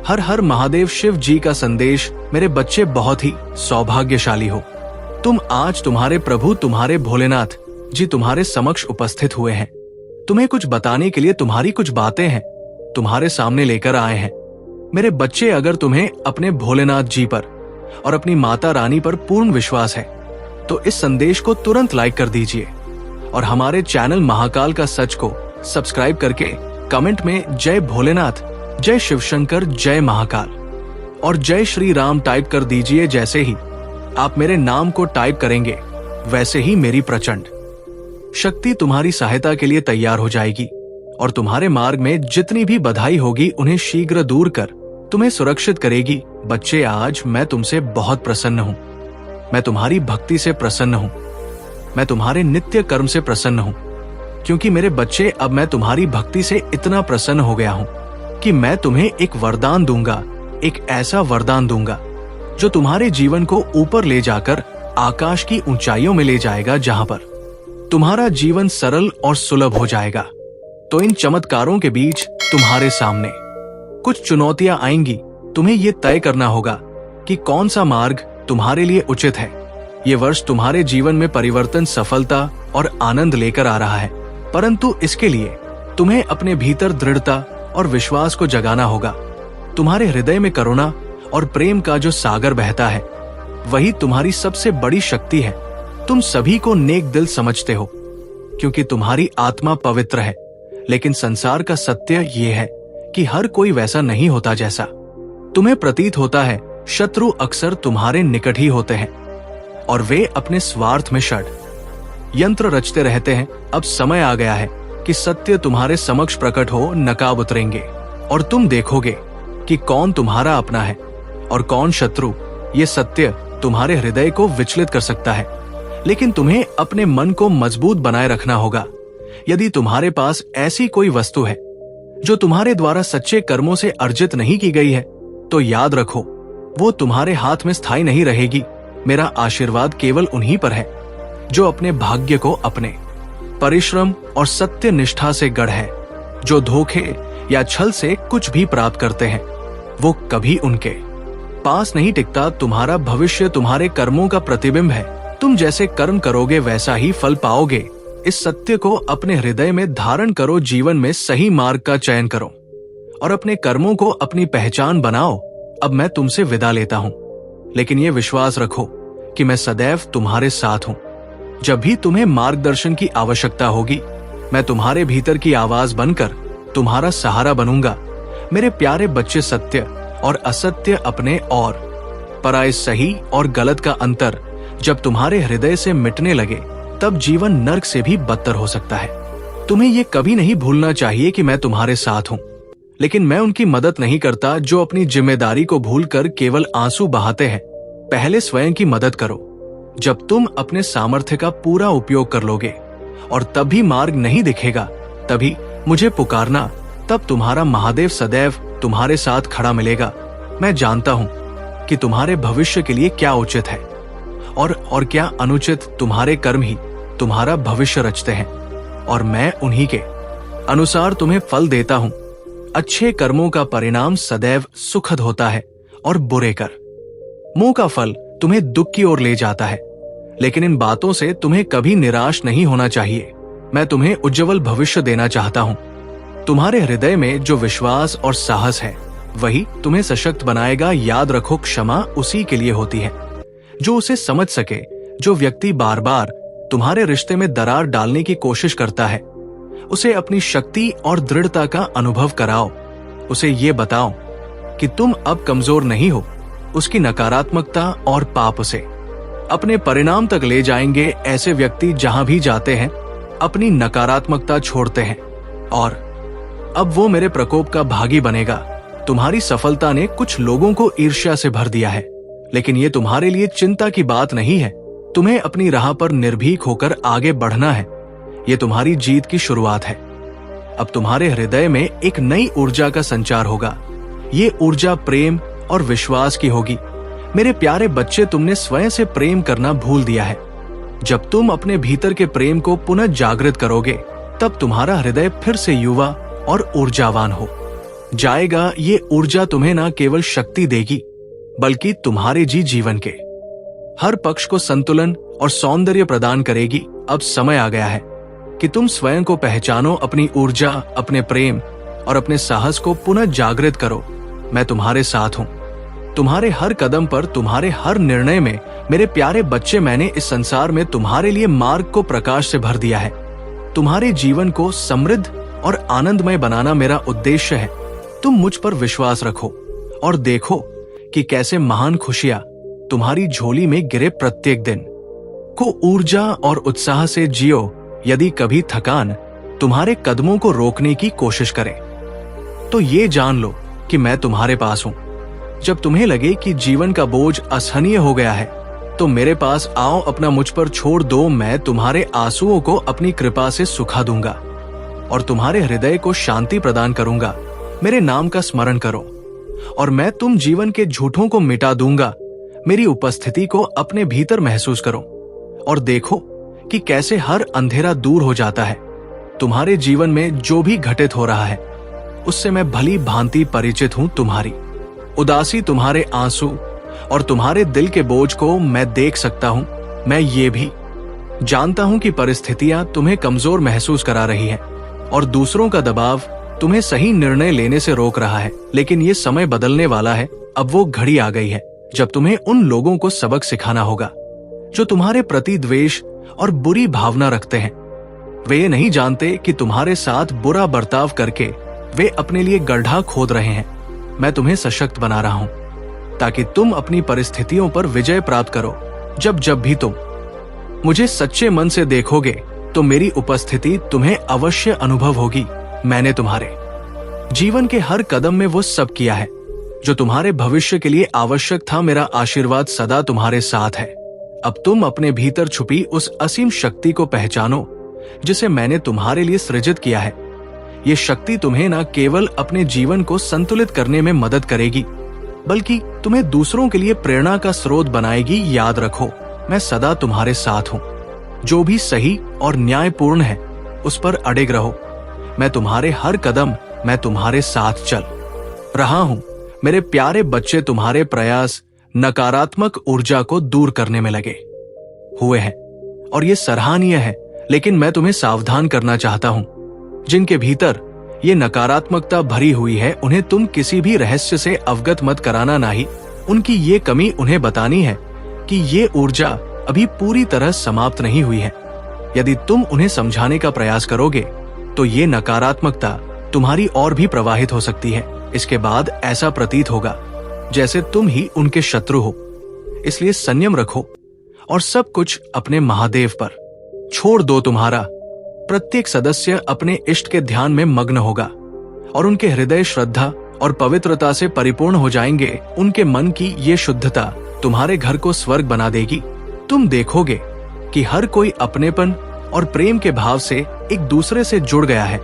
हर हर महादेव। शिव जी का संदेश। मेरे बच्चे बहुत ही सौभाग्यशाली हो। तुम आज तुम्हारे प्रभु तुम्हारे भोलेनाथ जी तुम्हारे समक्ष उपस्थित हुए हैं। तुम्हें कुछ बताने के लिए तुम्हारी कुछ बातें हैं तुम्हारे सामने लेकर आए हैं। मेरे बच्चे, अगर तुम्हें अपने भोलेनाथ जी पर और अपनी माता रानी पर पूर्ण विश्वास है तो इस संदेश को तुरंत लाइक कर दीजिए और हमारे चैनल महाकाल का सच को सब्सक्राइब करके कमेंट में जय भोलेनाथ, जय शिव शंकर, जय महाकाल और जय श्री राम टाइप कर दीजिए। जैसे ही आप मेरे नाम को टाइप करेंगे वैसे ही मेरी प्रचंड शक्ति तुम्हारी सहायता के लिए तैयार हो जाएगी और तुम्हारे मार्ग में जितनी भी बधाई होगी उन्हें शीघ्र दूर कर तुम्हें सुरक्षित करेगी। बच्चे, आज मैं तुमसे बहुत प्रसन्न हूँ। मैं तुम्हारी भक्ति से प्रसन्न हूँ। मैं तुम्हारे नित्य कर्म से प्रसन्न हूँ, क्योंकि मेरे बच्चे, अब मैं तुम्हारी भक्ति से इतना प्रसन्न हो गया हूँ कि मैं तुम्हें एक वरदान दूंगा, एक ऐसा वरदान दूंगा जो तुम्हारे जीवन को ऊपर ले जाकर आकाश की ऊंचाइयों में ले जाएगा, जहां पर तुम्हारा जीवन सरल और सुलभ हो जाएगा। तो इन चमत्कारों के बीच तुम्हारे सामने कुछ चुनौतियां आएंगी। तुम्हें यह तय करना होगा कि कौन सा मार्ग तुम्हारे लिए उचित है। ये वर्ष तुम्हारे जीवन में परिवर्तन, सफलता और आनंद लेकर आ रहा है, परंतु इसके लिए तुम्हें अपने भीतर दृढ़ता और विश्वास को जगाना होगा। तुम्हारे हृदय में करुणा और प्रेम का जो सागर बहता है वही तुम्हारी सबसे बड़ी शक्ति है। तुम सभी को नेक दिल समझते हो क्योंकि तुम्हारी आत्मा पवित्र है, लेकिन संसार का सत्य ये है कि हर कोई वैसा नहीं होता जैसा तुम्हें प्रतीत होता है। शत्रु अक्सर तुम्हारे निकट ही होते हैं और वे अपने स्वार्थ में षड्यंत्र रचते रहते हैं। अब समय आ गया है कि सत्य तुम्हारे समक्ष प्रकट हो, नकाब उतरेंगे और तुम देखोगे कि कौन तुम्हारा अपना है और कौन शत्रु। ये सत्य तुम्हारे हृदय को विचलित कर सकता है, लेकिन तुम्हें अपने मन को मजबूत बनाए रखना होगा। यदि तुम्हारे पास ऐसी कोई वस्तु है जो तुम्हारे द्वारा सच्चे कर्मों से अर्जित नहीं की गई है तो याद रखो, वो तुम्हारे हाथ में स्थायी नहीं रहेगी। मेरा आशीर्वाद केवल उन्हीं पर है जो अपने भाग्य को अपने परिश्रम और सत्य निष्ठा से गढ़ है। जो धोखे या छल से कुछ भी प्राप्त करते हैं वो कभी उनके पास नहीं टिकता। तुम्हारा भविष्य तुम्हारे कर्मों का प्रतिबिंब है। तुम जैसे कर्म करोगे वैसा ही फल पाओगे। इस सत्य को अपने हृदय में धारण करो। जीवन में सही मार्ग का चयन करो और अपने कर्मों को अपनी पहचान बनाओ। अब मैं तुमसे विदा लेता हूँ, लेकिन ये विश्वास रखो कि मैं सदैव तुम्हारे साथ हूँ। जब भी तुम्हें मार्गदर्शन की आवश्यकता होगी, मैं तुम्हारे भीतर की आवाज बनकर तुम्हारा सहारा बनूंगा। मेरे प्यारे बच्चे, सत्य और असत्य, अपने और पराये, सही और गलत का अंतर जब तुम्हारे हृदय से मिटने लगे तब जीवन नर्क से भी बदतर हो सकता है। तुम्हें ये कभी नहीं भूलना चाहिए कि मैं तुम्हारे साथ हूँ, लेकिन मैं उनकी मदद नहीं करता जो अपनी जिम्मेदारी को भूलकर केवल आंसू बहाते हैं। पहले स्वयं की मदद करो। जब तुम अपने सामर्थ्य का पूरा उपयोग कर लोगे और तब भी मार्ग नहीं दिखेगा, तभी मुझे पुकारना। तब तुम्हारा महादेव सदैव तुम्हारे साथ खड़ा मिलेगा। मैं जानता हूँ कि तुम्हारे भविष्य के लिए क्या उचित है और क्या अनुचित। तुम्हारे कर्म ही तुम्हारा भविष्य रचते हैं और मैं उन्हीं के अनुसार तुम्हें फल देता हूँ। अच्छे कर्मों का परिणाम सदैव सुखद होता है और बुरे कर्मों का फल तुम्हें दुख की ओर ले जाता है। लेकिन इन बातों से तुम्हें कभी निराश नहीं होना चाहिए। मैं तुम्हें उज्जवल भविष्य देना चाहता हूँ। तुम्हारे हृदय में जो विश्वास और साहस है वही तुम्हें सशक्त बनाएगा। याद रखो, क्षमा उसी के लिए होती है जो उसे समझ सके। जो व्यक्ति बार बार तुम्हारे रिश्ते में दरार डालने की कोशिश करता है, उसे अपनी शक्ति और दृढ़ता का अनुभव कराओ। उसे ये बताओ कि तुम अब कमजोर नहीं हो। उसकी नकारात्मकता और पाप उसे अपने परिणाम तक ले जाएंगे। ऐसे व्यक्ति जहां भी जाते हैं अपनी नकारात्मकता छोड़ते हैं और अब वो मेरे प्रकोप का भागी बनेगा। तुम्हारी सफलता ने कुछ लोगों को ईर्ष्या से भर दिया है, लेकिन ये तुम्हारे लिए चिंता की बात नहीं है। तुम्हें अपनी राह पर निर्भीक होकर आगे बढ़ना है। ये तुम्हारी जीत की शुरुआत है। अब तुम्हारे हृदय में एक नई ऊर्जा का संचार होगा। ये ऊर्जा प्रेम और विश्वास की होगी। मेरे प्यारे बच्चे, तुमने स्वयं से प्रेम करना भूल दिया है। जब तुम अपने भीतर के प्रेम को पुनः जागृत करोगे, तब तुम्हारा हृदय फिर से युवा और ऊर्जावान हो जाएगा, ये ऊर्जा तुम्हें ना केवल शक्ति देगी बल्कि तुम्हारे जीवन के हर पक्ष को संतुलन और सौंदर्य प्रदान करेगी। अब समय आ गया है कि तुम स्वयं को पहचानो, अपनी ऊर्जा, अपने प्रेम और अपने साहस को पुनः जागृत करो। मैं तुम्हारे साथ हूं, तुम्हारे हर कदम पर, तुम्हारे हर निर्णय में। मेरे प्यारे बच्चे, मैंने इस संसार में तुम्हारे लिए मार्ग को प्रकाश से भर दिया है। तुम्हारे जीवन को समृद्ध और आनंदमय बनाना मेरा उद्देश्य है। तुम मुझ पर विश्वास रखो और देखो कि कैसे महान खुशियां तुम्हारी झोली में गिरे। प्रत्येक दिन को ऊर्जा और उत्साह से जियो। यदि कभी थकान तुम्हारे कदमों को रोकने की कोशिश करे तो ये जान लो कि मैं तुम्हारे पास हूं। जब तुम्हें लगे कि जीवन का बोझ असहनीय हो गया है तो मेरे पास आओ, अपना मुझ पर छोड़ दो। मैं तुम्हारे आंसुओं को अपनी कृपा से सुखा दूंगा और तुम्हारे हृदय को शांति प्रदान करूंगा। मेरे नाम का स्मरण करो और मैं तुम जीवन के झूठों को मिटा दूंगा। मेरी उपस्थिति को अपने भीतर महसूस करो और देखो कि कैसे हर अंधेरा दूर हो जाता है। तुम्हारे जीवन में जो भी घटित हो रहा है उससे मैं भली भांति परिचित हूं। तुम्हारी उदासी, तुम्हारे आंसू और तुम्हारे दिल के बोझ को मैं देख सकता हूं। मैं ये भी जानता हूं कि परिस्थितियां तुम्हें कमजोर महसूस करा रही हैं और दूसरों का दबाव तुम्हें सही निर्णय लेने से रोक रहा है। लेकिन ये समय बदलने वाला है। अब वो घड़ी आ गई है जब तुम्हें उन लोगों को सबक सिखाना होगा जो तुम्हारे प्रति द्वेष और बुरी भावना रखते हैं। वे ये नहीं जानते कि तुम्हारे साथ बुरा बर्ताव करके वे अपने लिए गड्ढा खोद रहे हैं। मैं तुम्हें सशक्त बना रहा हूं ताकि तुम अपनी परिस्थितियों पर विजय प्राप्त करो। जब भी तुम मुझे सच्चे मन से देखोगे तो मेरी उपस्थिति तुम्हें अवश्य अनुभव होगी। मैंने तुम्हारे जीवन के हर कदम में वो सब किया है जो तुम्हारे भविष्य के लिए आवश्यक था। मेरा आशीर्वाद सदा तुम्हारे साथ है। अब तुम अपने भीतर छुपी उस असीम शक्ति को पहचानो जिसे मैंने तुम्हारे लिए सृजित किया है। ये शक्ति तुम्हें न केवल अपने जीवन को संतुलित करने में मदद करेगी बल्कि तुम्हें दूसरों के लिए प्रेरणा का स्रोत बनाएगी। याद रखो, मैं सदा तुम्हारे साथ हूं। जो भी सही और न्यायपूर्ण है उस पर अड़िग रहो। मैं तुम्हारे हर कदम, मैं तुम्हारे साथ चल रहा हूं। मेरे प्यारे बच्चे, तुम्हारे प्रयास नकारात्मक ऊर्जा को दूर करने में लगे हुए हैं और ये सराहनीय है। लेकिन मैं तुम्हें सावधान करना चाहता हूं, जिनके भीतर ये नकारात्मकता भरी हुई है उन्हें तुम किसी भी रहस्य से अवगत मत कराना। नहीं, उनकी ये कमी उन्हें बतानी है कि ये ऊर्जा अभी पूरी तरह समाप्त नहीं हुई है। यदि तुम उन्हें समझाने का प्रयास करोगे तो ये नकारात्मकता तुम्हारी ओर भी प्रवाहित हो सकती है। इसके बाद ऐसा प्रतीत होगा जैसे तुम ही उनके शत्रु हो। इसलिए संयम रखो और सब कुछ अपने महादेव पर छोड़ दो। तुम्हारा प्रत्येक सदस्य अपने इष्ट के ध्यान में मग्न होगा और उनके हृदय श्रद्धा और पवित्रता से परिपूर्ण हो जाएंगे। उनके मन की ये शुद्धता तुम्हारे घर को स्वर्ग बना देगी। तुम देखोगे कि हर कोई अपनेपन और प्रेम के भाव से एक दूसरे से जुड़ गया है।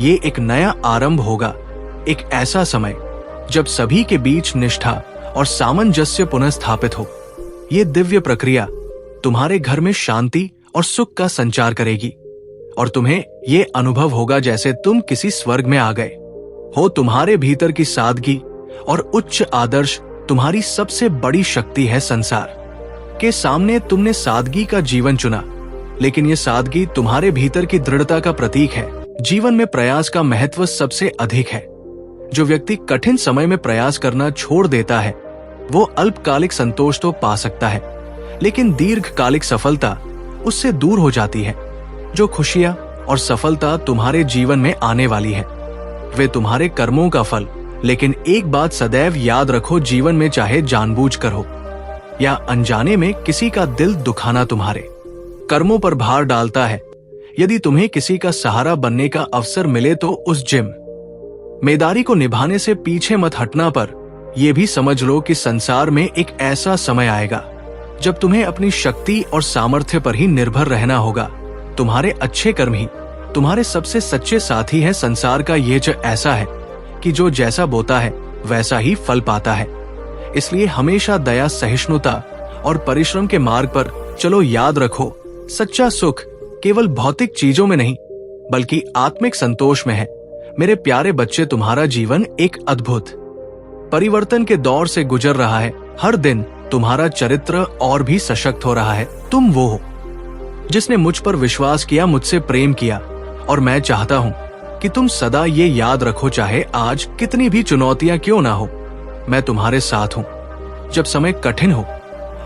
ये एक नया आरंभ होगा, एक ऐसा समय जब सभी के बीच निष्ठा और सामंजस्य पुनः स्थापित हो। ये दिव्य प्रक्रिया तुम्हारे घर में शांति और सुख का संचार करेगी और तुम्हें ये अनुभव होगा जैसे तुम किसी स्वर्ग में आ गए हो। तुम्हारे भीतर की सादगी और उच्च आदर्श तुम्हारी सबसे बड़ी शक्ति है। संसार के सामने तुमने सादगी का जीवन चुना, लेकिन ये सादगी तुम्हारे भीतर की दृढ़ता का प्रतीक है। जीवन में प्रयास का महत्व सबसे अधिक है। जो व्यक्ति कठिन समय में प्रयास करना छोड़ देता है वो अल्पकालिक संतोष तो पा सकता है, लेकिन दीर्घकालिक सफलता उससे दूर हो जाती है। जो खुशियां और सफलता तुम्हारे जीवन में आने वाली है वे तुम्हारे कर्मों का फल। लेकिन एक बात सदैव याद रखो, जीवन में चाहे जानबूझकर हो या अनजाने में किसी का दिल दुखाना तुम्हारे कर्मों पर भार डालता है। यदि तुम्हें किसी का सहारा बनने का अवसर मिले तो उस जिम्मेदारी को निभाने से पीछे मत हटना। पर यह भी समझ लो कि संसार में एक ऐसा समय आएगा जब तुम्हें अपनी शक्ति और सामर्थ्य पर ही निर्भर रहना होगा। तुम्हारे अच्छे कर्म ही तुम्हारे सबसे सच्चे साथी हैं। संसार का ये जो ऐसा है कि जो जैसा बोता है वैसा ही फल पाता है। इसलिए हमेशा दया, सहिष्णुता और परिश्रम के मार्ग पर चलो। याद रखो, सच्चा सुख केवल भौतिक चीजों में नहीं बल्कि आत्मिक संतोष में है। मेरे प्यारे बच्चे, तुम्हारा जीवन एक अद्भुत परिवर्तन के दौर से गुजर रहा है। हर दिन तुम्हारा चरित्र और भी सशक्त हो रहा है। तुम वो हो जिसने मुझ पर विश्वास किया, मुझसे प्रेम किया, और मैं चाहता हूं कि तुम सदा ये याद रखो, चाहे आज कितनी भी चुनौतियां क्यों ना हो, मैं तुम्हारे साथ हूं। जब समय कठिन हो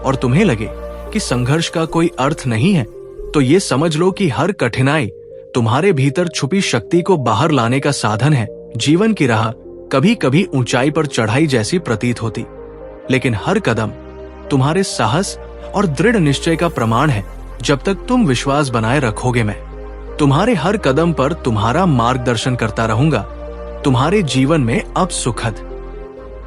और तुम्हें लगे कि संघर्ष का कोई अर्थ नहीं है, तो ये समझ लो कि हर कठिनाई तुम्हारे भीतर छुपी शक्ति को बाहर लाने का साधन है। जीवन की राह कभी कभी ऊंचाई पर चढ़ाई जैसी प्रतीत होती, लेकिन हर कदम तुम्हारे साहस और दृढ़ निश्चय का प्रमाण है। जब तक तुम विश्वास बनाए रखोगे, मैं तुम्हारे हर कदम पर तुम्हारा मार्गदर्शन करता रहूंगा। तुम्हारे जीवन में अब सुखद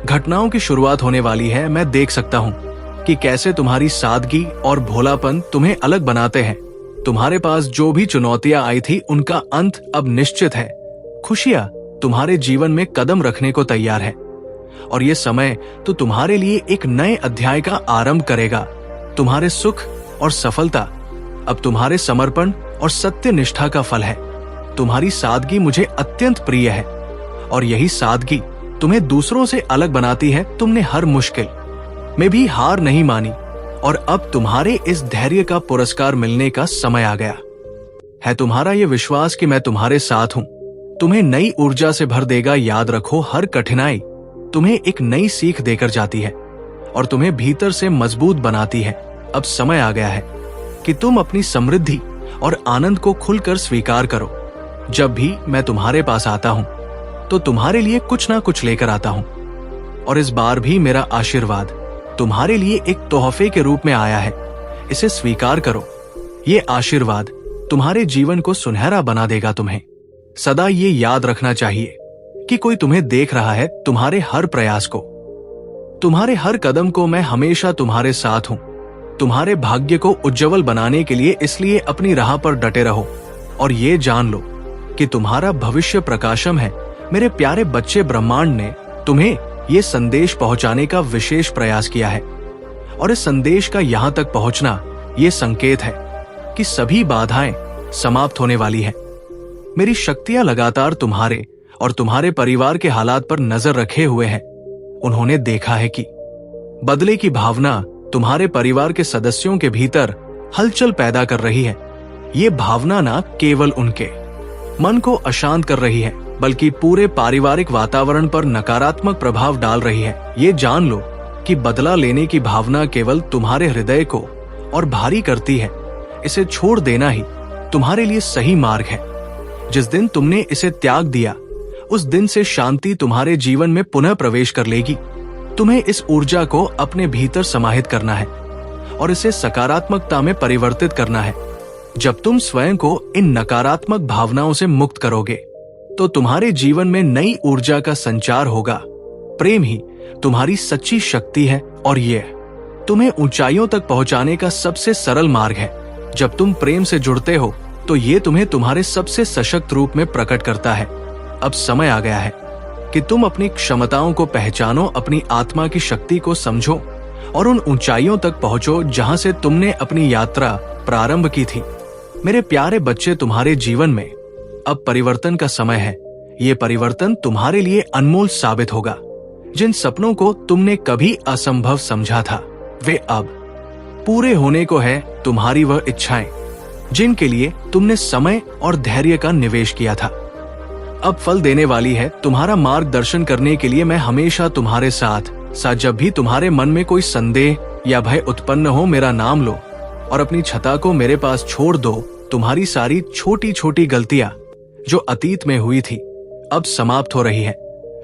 घटनाओं की शुरुआत होने वाली है। मैं देख सकता हूं कि कैसे तुम्हारी सादगी और भोलापन तुम्हें अलग बनाते हैं। तुम्हारे पास जो भी चुनौतियां आई थी, उनका अंत अब निश्चित है। खुशियां तुम्हारे जीवन में कदम रखने को तैयार है, और ये समय तो तुम्हारे लिए एक नए अध्याय का आरंभ करेगा। तुम्हारे सुख और सफलता अब तुम्हारे समर्पण और सत्य निष्ठा का फल है। तुम्हारी सादगी मुझे अत्यंत प्रिय है, और यही सादगी तुम्हें दूसरों से अलग बनाती है। तुमने हर मुश्किल में भी हार नहीं मानी, और अब तुम्हारे इस धैर्य का पुरस्कार मिलने का समय आ गया है। तुम्हारा ये विश्वास कि मैं तुम्हारे साथ हूं तुम्हें नई ऊर्जा से भर देगा। याद रखो, हर कठिनाई तुम्हें एक नई सीख देकर जाती है और तुम्हें भीतर से मजबूत बनाती है। अब समय आ गया है कि तुम अपनी समृद्धि और आनंद को खुलकर स्वीकार करो। जब भी मैं तुम्हारे पास आता हूं, तो तुम्हारे लिए कुछ ना कुछ लेकर आता हूं, और इस बार भी मेरा आशीर्वाद तुम्हारे लिए एक तोहफे के रूप में आया है। इसे स्वीकार करो। ये आशीर्वाद तुम्हारे जीवन को सुनहरा बना देगा। तुम्हें सदा ये याद रखना चाहिए कि कोई तुम्हें देख रहा है, तुम्हारे हर प्रयास को, तुम्हारे हर कदम को। मैं हमेशा तुम्हारे साथ हूं। तुम्हारे भाग्य को उज्जवल बनाने के लिए इसलिए अपनी राह पर डटे रहो, और ये जान लो कि तुम्हारा भविष्य प्रकाशम है। मेरे प्यारे बच्चे, ब्रह्मांड ने तुम्हें ये संदेश पहुंचाने का विशेष प्रयास किया है, और इस संदेश का यहां तक पहुंचना ये संकेत है कि सभी बाधाएं समाप्त होने वाली हैं। मेरी शक्तियां लगातार तुम्हारे और तुम्हारे परिवार के हालात पर नजर रखे हुए हैं। उन्होंने देखा है कि बदले की भावना तुम्हारे परिवार के सदस्यों के भीतर हलचल पैदा कर रही है। ये भावना न केवल उनके मन को अशांत कर रही है, बल्कि पूरे पारिवारिक वातावरण पर नकारात्मक प्रभाव डाल रही है। ये जान लो कि बदला लेने की भावना केवल तुम्हारे हृदय को और भारी करती है। इसे छोड़ देना ही तुम्हारे लिए सही मार्ग है। जिस दिन तुमने इसे त्याग दिया, उस दिन से शांति तुम्हारे जीवन में पुनः प्रवेश कर लेगी। तुम्हें इस ऊर्जा को अपने भीतर समाहित करना है और इसे सकारात्मकता में परिवर्तित करना है। जब तुम स्वयं को इन नकारात्मक भावनाओं से मुक्त करोगे, तो तुम्हारे जीवन में नई ऊर्जा का संचार होगा। प्रेम ही तुम्हारी सच्ची शक्ति है, और ये तुम्हें ऊंचाइयों तक पहुंचाने का सबसे सरल मार्ग है। जब तुम प्रेम से जुड़ते हो, तो ये तुम्हें तुम्हारे सबसे सशक्त रूप में प्रकट करता है। अब समय आ गया है कि तुम अपनी क्षमताओं को पहचानो, अपनी आत्मा की शक्ति को समझो, और उन ऊंचाइयों तक पहुंचो जहां से तुमने अपनी यात्रा प्रारंभ की थी। मेरे प्यारे बच्चे, तुम्हारे जीवन में अब परिवर्तन का समय है। ये परिवर्तन तुम्हारे लिए अनमोल साबित होगा। जिन सपनों को तुमने कभी असंभव समझा था, वे अब पूरे होने को है। तुम्हारी वह इच्छाएं जिनके लिए तुमने समय और धैर्य का निवेश किया था, अब फल देने वाली है। तुम्हारा मार्गदर्शन करने के लिए मैं हमेशा तुम्हारे साथ। जब भी तुम्हारे मन में कोई संदेह या भय उत्पन्न हो, मेरा नाम लो और अपनी छता को मेरे पास छोड़ दो। तुम्हारी सारी छोटी छोटी गलतियां जो अतीत में हुई थी, अब समाप्त हो रही है।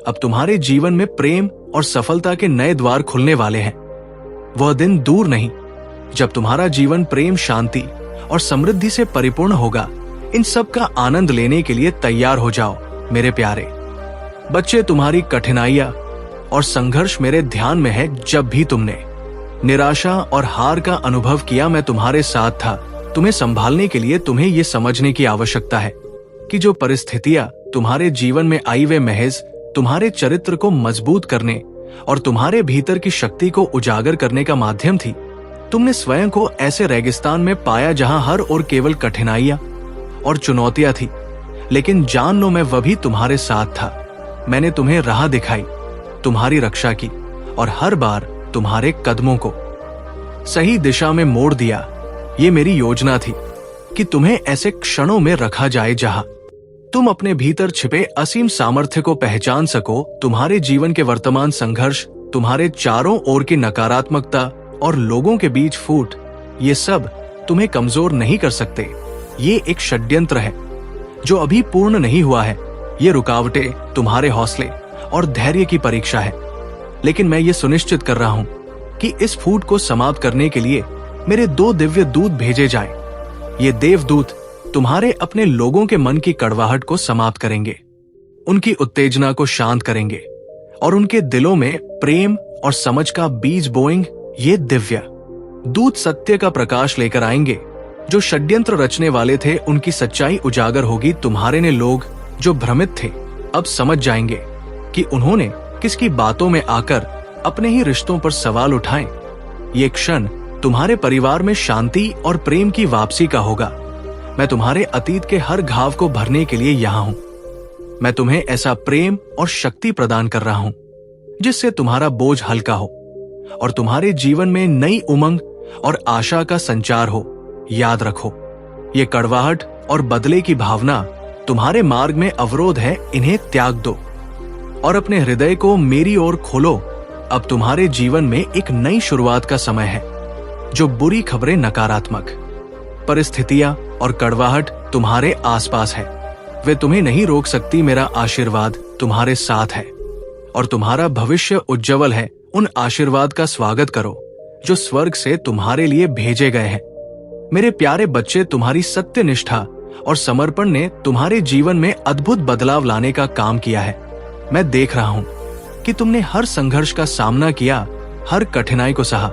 अब तुम्हारे जीवन में प्रेम और सफलता के नए द्वार खुलने वाले हैं। वह दिन दूर नहीं जब तुम्हारा जीवन प्रेम, शांति और समृद्धि से परिपूर्ण होगा। इन सब का आनंद लेने के लिए तैयार हो जाओ मेरे प्यारे बच्चे। तुम्हारी कठिनाइयां और संघर्ष मेरे ध्यान में है। जब भी तुमने निराशा और हार का अनुभव किया, मैं तुम्हारे साथ था। तुम्हें संभालने के लिए तुम्हें यह समझने की आवश्यकता है कि जो परिस्थितियां तुम्हारे जीवन में आई, वे महज तुम्हारे चरित्र को मजबूत करने और तुम्हारे भीतर की शक्ति को उजागर करने का माध्यम थी। तुमने स्वयं को ऐसे रेगिस्तान में पाया जहां हर ओर केवल कठिनाइयां और चुनौतियां थी, लेकिन जान लो मैं वह भी तुम्हारे साथ था। मैंने तुम्हें राह दिखाई, तुम्हारी रक्षा की और हर बार तुम्हारे कदमों को सही दिशा में मोड़ दिया। ये मेरी योजना थी कि तुम्हें ऐसे क्षणों में रखा जाए जहां तुम अपने भीतर छिपे असीम सामर्थ्य को पहचान सको। तुम्हारे जीवन के वर्तमान संघर्ष, तुम्हारे चारों ओर की नकारात्मकता और लोगों के बीच फूट, ये सब तुम्हें कमजोर नहीं कर सकते। ये एक षड्यंत्र है जो अभी पूर्ण नहीं हुआ है। ये रुकावटें तुम्हारे हौसले और धैर्य की परीक्षा है, लेकिन मैं ये सुनिश्चित कर रहा हूं कि इस फूट को समाप्त करने के लिए मेरे 2 दिव्य दूत भेजे जाएं। ये देवदूत तुम्हारे अपने लोगों के मन की कड़वाहट को समाप्त करेंगे, उनकी उत्तेजना को शांत करेंगे और उनके दिलों में प्रेम और समझ का बीज बोएंगे। ये दिव्य दूत सत्य का प्रकाश लेकर आएंगे। जो षड्यंत्र रचने वाले थे उनकी सच्चाई उजागर होगी। तुम्हारे ने लोग जो भ्रमित थे अब समझ जाएंगे कि उन्होंने किसकी बातों में आकर अपने ही रिश्तों पर सवाल उठाए। ये क्षण तुम्हारे परिवार में शांति और प्रेम की वापसी का होगा। मैं तुम्हारे अतीत के हर घाव को भरने के लिए यहाँ हूं। मैं तुम्हें ऐसा प्रेम और शक्ति प्रदान कर रहा हूं जिससे तुम्हारा बोझ हल्का हो और तुम्हारे जीवन में नई उमंग और आशा का संचार हो। याद रखो, ये कड़वाहट और बदले की भावना तुम्हारे मार्ग में अवरोध है। इन्हें त्याग दो और अपने हृदय को मेरी ओर खोलो। अब तुम्हारे जीवन में एक नई शुरुआत का समय है। जो बुरी खबरें, नकारात्मक परिस्थितियां और कड़वाहट तुम्हारे आसपास है, वे तुम्हें नहीं रोक सकती। मेरा आशीर्वाद तुम्हारे साथ है और तुम्हारा भविष्य उज्जवल है। उन आशीर्वाद का स्वागत करो जो स्वर्ग से तुम्हारे लिए भेजे गए हैं। मेरे प्यारे बच्चे, तुम्हारी सत्य निष्ठा और समर्पण ने तुम्हारे जीवन में अद्भुत बदलाव लाने का काम किया है। मैं देख रहा हूं कि तुमने हर संघर्ष का सामना किया, हर कठिनाई को सहा,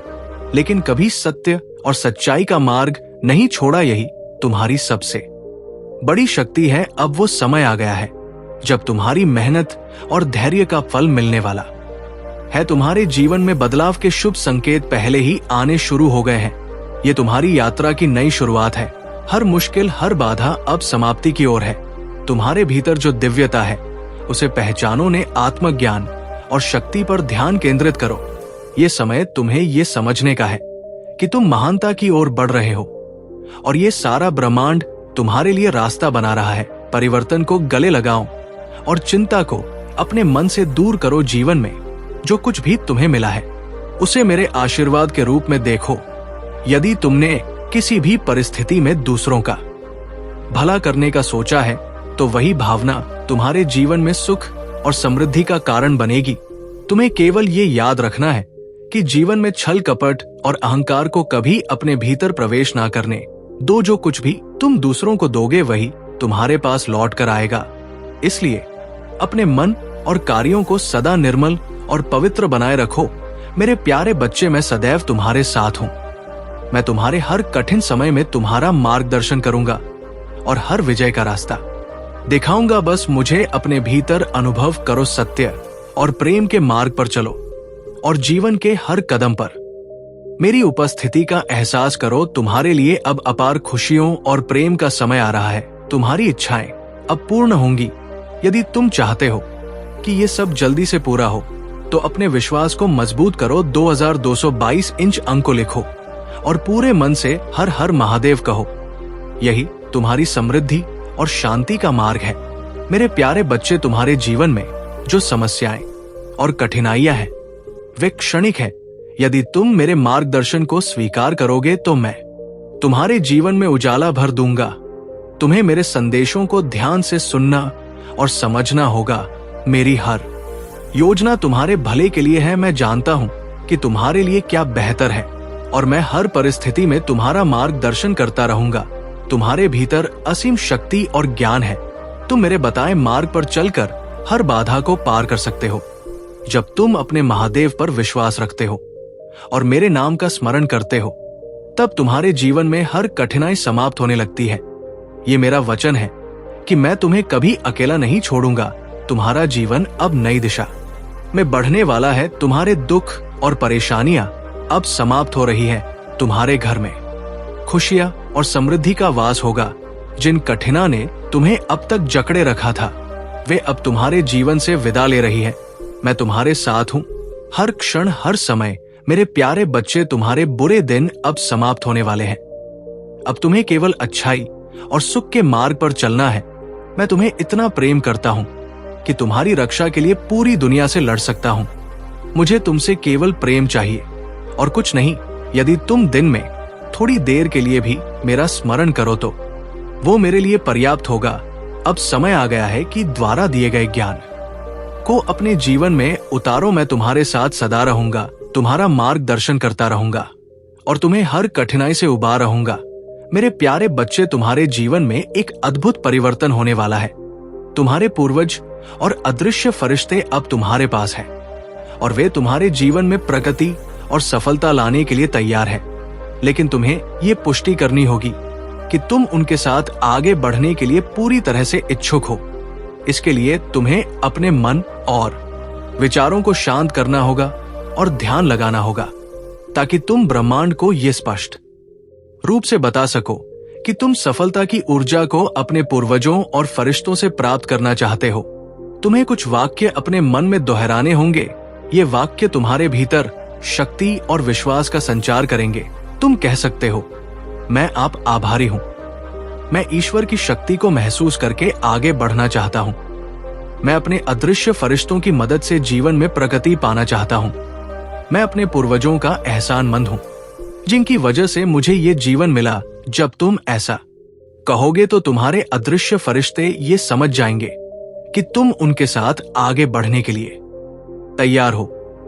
लेकिन कभी सत्य और सच्चाई का मार्ग नहीं छोड़ा। यही तुम्हारी सबसे बड़ी शक्ति है। अब वो समय आ गया है जब तुम्हारी मेहनत और धैर्य का फल मिलने वाला है। तुम्हारे जीवन में बदलाव के शुभ संकेत पहले ही आने शुरू हो गए हैं। ये तुम्हारी यात्रा की नई शुरुआत है। हर मुश्किल, हर बाधा अब समाप्ति की ओर है। तुम्हारे भीतर जो दिव्यता है उसे पहचानो। ने आत्मज्ञान और शक्ति पर ध्यान केंद्रित करो। ये समय तुम्हें ये समझने का है कि तुम महानता की ओर बढ़ रहे हो और ये सारा ब्रह्मांड तुम्हारे लिए रास्ता बना रहा है। परिवर्तन को गले लगाओ और चिंता को अपने मन से दूर करो। जीवन में जो कुछ भी तुम्हें मिला है उसे मेरे आशीर्वाद के रूप में देखो। यदि तुमने किसी भी परिस्थिति में दूसरों का भला करने का सोचा है तो वही भावना तुम्हारे जीवन में सुख और समृद्धि का कारण बनेगी। तुम्हें केवल ये याद रखना है कि जीवन में छल कपट और अहंकार को कभी अपने भीतर प्रवेश ना करने दो। जो कुछ भी तुम दूसरों को दोगे वही तुम्हारे पास लौट कर आएगा। इसलिए अपने मन और कार्यों को सदा निर्मल और पवित्र बनाए रखो। मेरे प्यारे बच्चे, मैं सदैव तुम्हारे साथ हूं। मैं तुम्हारे हर कठिन समय में तुम्हारा मार्गदर्शन करूंगा और हर विजय का रास्ता दिखाऊंगा। बस मुझे अपने भीतर अनुभव करो। सत्य और प्रेम के मार्ग पर चलो और जीवन के हर कदम पर मेरी उपस्थिति का एहसास करो। तुम्हारे लिए अब अपार खुशियों और प्रेम का समय आ रहा है। तुम्हारी इच्छाएं अब पूर्ण होंगी। यदि तुम चाहते हो कि ये सब जल्दी से पूरा हो तो अपने विश्वास को मजबूत करो। 2222 इंच अंक को लिखो और पूरे मन से हर हर महादेव कहो। यही तुम्हारी समृद्धि और शांति का मार्ग है। मेरे प्यारे बच्चे, तुम्हारे जीवन में जो समस्याएं और कठिनाइयां हैं वे क्षणिक है। यदि तुम मेरे मार्गदर्शन को स्वीकार करोगे तो मैं तुम्हारे जीवन में उजाला भर दूंगा। तुम्हें मेरे संदेशों को ध्यान से सुनना और समझना होगा। मेरी हर योजना तुम्हारे भले के लिए है। मैं जानता हूं कि तुम्हारे लिए क्या बेहतर है और मैं हर परिस्थिति में तुम्हारा मार्गदर्शन करता रहूंगा। तुम्हारे भीतर असीम शक्ति और ज्ञान है। तुम मेरे बताए मार्ग पर चलकर हर बाधा को पार कर सकते हो। जब तुम अपने महादेव पर विश्वास रखते हो और मेरे नाम का स्मरण करते हो तब तुम्हारे जीवन में हर कठिनाई समाप्त होने लगती है। ये मेरा वचन है कि मैं तुम्हें कभी अकेला नहीं छोड़ूंगा। तुम्हारा जीवन अब नई दिशा में बढ़ने वाला है। तुम्हारे दुख और परेशानियां अब समाप्त हो रही है। तुम्हारे घर में खुशियां और समृद्धि का वास होगा। जिन कठिना ने तुम्हें अब तक जकड़े रखा था, वे अब तुम्हारे जीवन से विदा ले रही है। मैं तुम्हारे साथ हूं। हर क्षण, हर समय मेरे प्यारे बच्चे, तुम्हारे बुरे दिन अब समाप्त होने वाले हैं। अब तुम्हें केवल अच्छाई और सुख के मार्ग पर चलना है। मैं तुम्हें इतना प्रेम करता हूं कि तुम्हारी रक्षा के लिए पूरी दुनिया से लड़ सकता हूं। मुझे तुमसे केवल प्रेम चाहिए और कुछ नहीं। यदि तुम दिन में थोड़ी देर के लिए भी मेरा स्मरण करो तो वो मेरे लिए पर्याप्त होगा। अब समय आ गया है कि द्वारा दिए गए ज्ञान को अपने जीवन में उतारो। मैं तुम्हारे साथ सदा रहूंगा, तुम्हारा मार्गदर्शन करता रहूंगा और तुम्हें हर कठिनाई से उबार रहूंगा। मेरे प्यारे बच्चे, तुम्हारे जीवन में एक अद्भुत परिवर्तन होने वाला है। तुम्हारे पूर्वज और अदृश्य फरिश्ते अब तुम्हारे पास हैं और वे तुम्हारे जीवन में प्रगति और सफलता लाने के लिए तैयार हैं। लेकिन तुम्हें ये पुष्टि करनी होगी कि तुम उनके साथ आगे बढ़ने के लिए पूरी तरह से इच्छुक हो। इसके लिए तुम्हें अपने मन और विचारों को शांत करना होगा और ध्यान लगाना होगा ताकि तुम ब्रह्मांड को यह स्पष्ट रूप से बता सको कि तुम सफलता की ऊर्जा को अपने पूर्वजों और फरिश्तों से प्राप्त करना चाहते हो। तुम्हें कुछ वाक्य अपने मन में दोहराने होंगे। ये वाक्य तुम्हारे भीतर शक्ति और विश्वास का संचार करेंगे। तुम कह सकते हो, मैं आप आभारी हूं। मैं ईश्वर की शक्ति को महसूस करके आगे बढ़ना चाहता हूं। मैं अपने अदृश्य फरिश्तों की मदद से जीवन में प्रगति पाना चाहता हूं। मैं अपने पूर्वजों का एहसानमंद हूं जिनकी वजह से मुझे ये जीवन मिला। जब तुम ऐसा कहोगे तो तुम्हारे अदृश्य फरिश्ते ये समझ जाएंगे कि तुम उनके साथ आगे बढ़ने के लिए तैयार हो।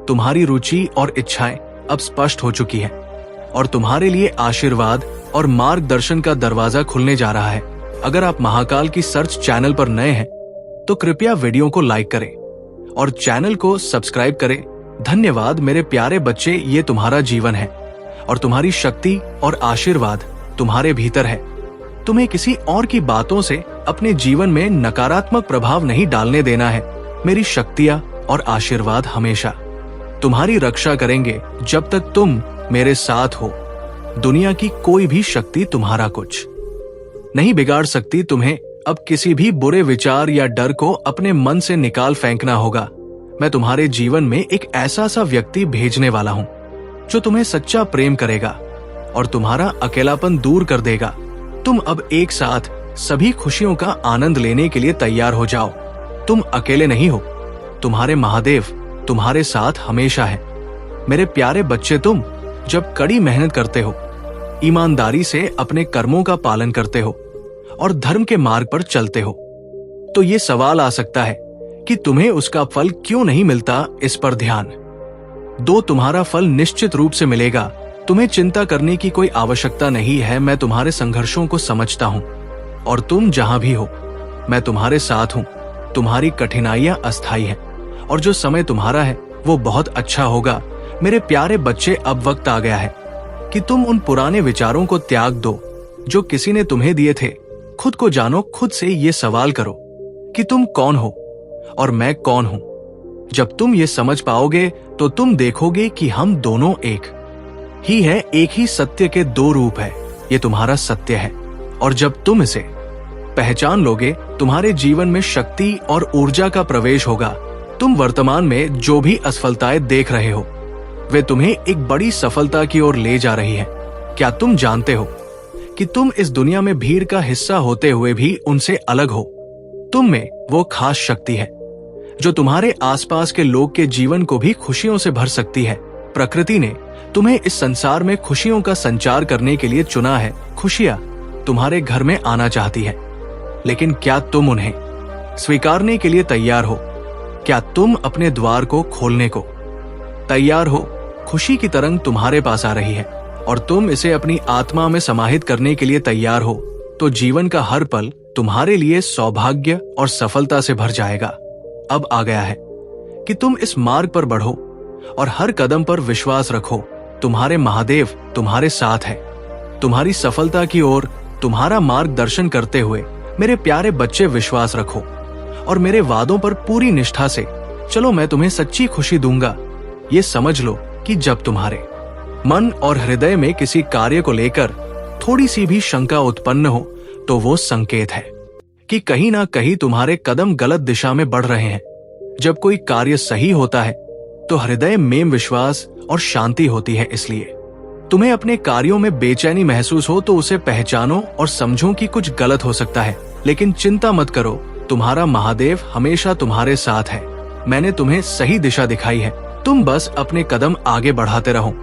तुम्हारी रुचि और इच्छाएं अब स्पष्ट हो चुकी हैं और तुम्हारे लिए आशीर्वाद और मार्गदर्शन का दरवाजा खुलने जा रहा है। अगर आप महाकाल की सर्च चैनल पर नए हैं तो कृपया वीडियो को लाइक करें और चैनल को सब्सक्राइब करें। धन्यवाद मेरे प्यारे बच्चे, ये तुम्हारा जीवन है और तुम्हारी शक्ति और आशीर्वाद तुम्हारे भीतर है। तुम्हें किसी और की बातों से अपने जीवन में नकारात्मक प्रभाव नहीं डालने देना है। मेरी शक्तियां और आशीर्वाद हमेशा तुम्हारी रक्षा करेंगे जब तक तुम मेरे साथ हो। दुनिया की कोई भी शक्ति तुम्हारा कुछ नहीं बिगाड़ सकती। तुम्हें अब किसी भी बुरे विचार या डर को अपने मन से निकाल फेंकना होगा। मैं तुम्हारे जीवन में एक ऐसा सा व्यक्ति भेजने वाला हूं जो तुम्हें सच्चा प्रेम करेगा और तुम्हारा अकेलापन दूर कर देगा। तुम अब एक साथ सभी खुशियों का आनंद लेने के लिए तैयार हो जाओ। तुम अकेले नहीं हो, तुम्हारे महादेव तुम्हारे साथ हमेशा है। मेरे प्यारे बच्चे, तुम जब कड़ी मेहनत करते हो, ईमानदारी से अपने कर्मों का पालन करते हो और धर्म के मार्ग पर चलते हो, तो ये सवाल आ सकता है कि तुम्हें उसका फल क्यों नहीं मिलता। इस पर ध्यान दो, तुम्हारा फल निश्चित रूप से मिलेगा। तुम्हें चिंता करने की कोई आवश्यकता नहीं है। मैं तुम्हारे संघर्षों को समझता हूं और तुम जहां भी हो मैं तुम्हारे साथ हूं। तुम्हारी कठिनाइयां अस्थायी हैं और जो समय तुम्हारा है वो बहुत अच्छा होगा। मेरे प्यारे बच्चे, अब वक्त आ गया है कि तुम उन पुराने विचारों को त्याग दो जो किसी ने तुम्हें दिए थे। खुद को जानो, खुद से ये सवाल करो कि तुम कौन हो और मैं कौन हूं। जब तुम ये समझ पाओगे तो तुम देखोगे कि हम दोनों एक ही है। एक ही सत्य के दो रूप है। ये तुम्हारा सत्य है और जब तुम इसे पहचान लोगे तुम्हारे जीवन में शक्ति और ऊर्जा का प्रवेश होगा। तुम वर्तमान में जो भी असफलताएं देख रहे हो वे तुम्हें एक बड़ी सफलता की ओर ले जा रही है। क्या तुम जानते हो कि तुम इस दुनिया में भीड़ का हिस्सा होते हुए भी उनसे अलग हो? तुम में वो खास शक्ति है जो तुम्हारे आसपास के लोग के जीवन को भी खुशियों से भर सकती है। प्रकृति ने तुम्हें इस संसार में खुशियों का संचार करने के लिए चुना है। खुशियां तुम्हारे घर में आना चाहती है, लेकिन क्या तुम उन्हें स्वीकारने के लिए तैयार हो? क्या तुम अपने द्वार को खोलने को तैयार हो? खुशी की तरंग तुम्हारे पास आ रही है और तुम इसे अपनी आत्मा में समाहित करने के लिए तैयार हो, तो जीवन का हर पल तुम्हारे लिए सौभाग्य और सफलता से भर जाएगा। अब आ गया है कि तुम इस मार्ग पर बढ़ो और हर कदम पर विश्वास रखो। तुम्हारे महादेव तुम्हारे साथ है। तुम्हारी सफलता की ओर तुम्हारा मार्गदर्शन करते हुए मेरे प्यारे बच्चे, विश्वास रखो और मेरे वादों पर पूरी निष्ठा से चलो। मैं तुम्हें सच्ची खुशी दूंगा। ये समझ लो कि जब तुम्हारे मन और हृदय में किसी कार्य को लेकर थोड़ी सी भी शंका उत्पन्न हो तो वो संकेत है कि कहीं ना कहीं तुम्हारे कदम गलत दिशा में बढ़ रहे हैं। जब कोई कार्य सही होता है तो हृदय में विश्वास और शांति होती है। इसलिए तुम्हें अपने कार्यों में बेचैनी महसूस हो तो उसे पहचानो और समझो कि कुछ गलत हो सकता है, लेकिन चिंता मत करो, तुम्हारा महादेव हमेशा तुम्हारे साथ है। मैंने तुम्हें सही दिशा दिखाई है, तुम बस अपने कदम आगे बढ़ाते रहो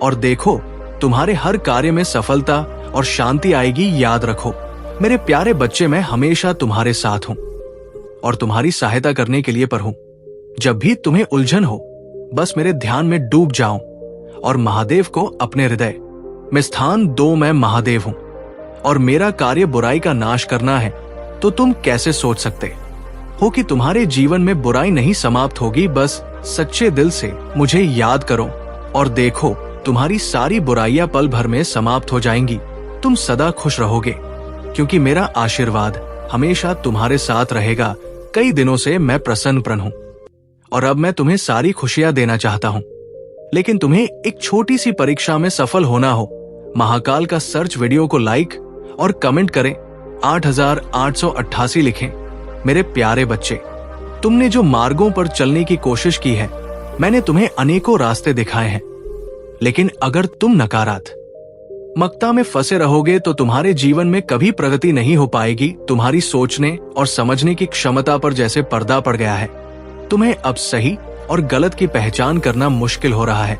और देखो तुम्हारे हर कार्य में सफलता और शांति आएगी। याद रखो मेरे प्यारे बच्चे, मैं हमेशा तुम्हारे साथ हूं और तुम्हारी सहायता करने के लिए पर हूं। जब भी तुम्हें उलझन हो बस मेरे ध्यान में डूब जाओ और महादेव को अपने हृदय में स्थान दो। मैं महादेव हूं और मेरा कार्य बुराई का नाश करना है, तो तुम कैसे सोच सकते हो कि तुम्हारे जीवन में बुराई नहीं समाप्त होगी। बस सच्चे दिल से मुझे याद करो और देखो तुम्हारी सारी बुराइयां पल भर में समाप्त हो जाएंगी। तुम सदा खुश रहोगे क्योंकि मेरा आशीर्वाद हमेशा तुम्हारे साथ रहेगा। कई दिनों से मैं प्रसन्न हूं और अब मैं तुम्हें सारी खुशियां देना चाहता हूं, लेकिन तुम्हें एक छोटी सी परीक्षा में सफल होना हो। महाकाल का सर्च वीडियो को लाइक और कमेंट करें, 8888 लिखें। मेरे प्यारे बच्चे, तुमने जो मार्गों पर चलने की कोशिश की है, मैंने तुम्हें अनेकों रास्ते दिखाए हैं, लेकिन अगर तुम नकारात्मकता में फंसे रहोगे तो तुम्हारे जीवन में कभी प्रगति नहीं हो पाएगी। तुम्हारी सोचने और समझने की क्षमता पर जैसे पर्दा पड़ गया है। तुम्हें अब सही और गलत की पहचान करना मुश्किल हो रहा है।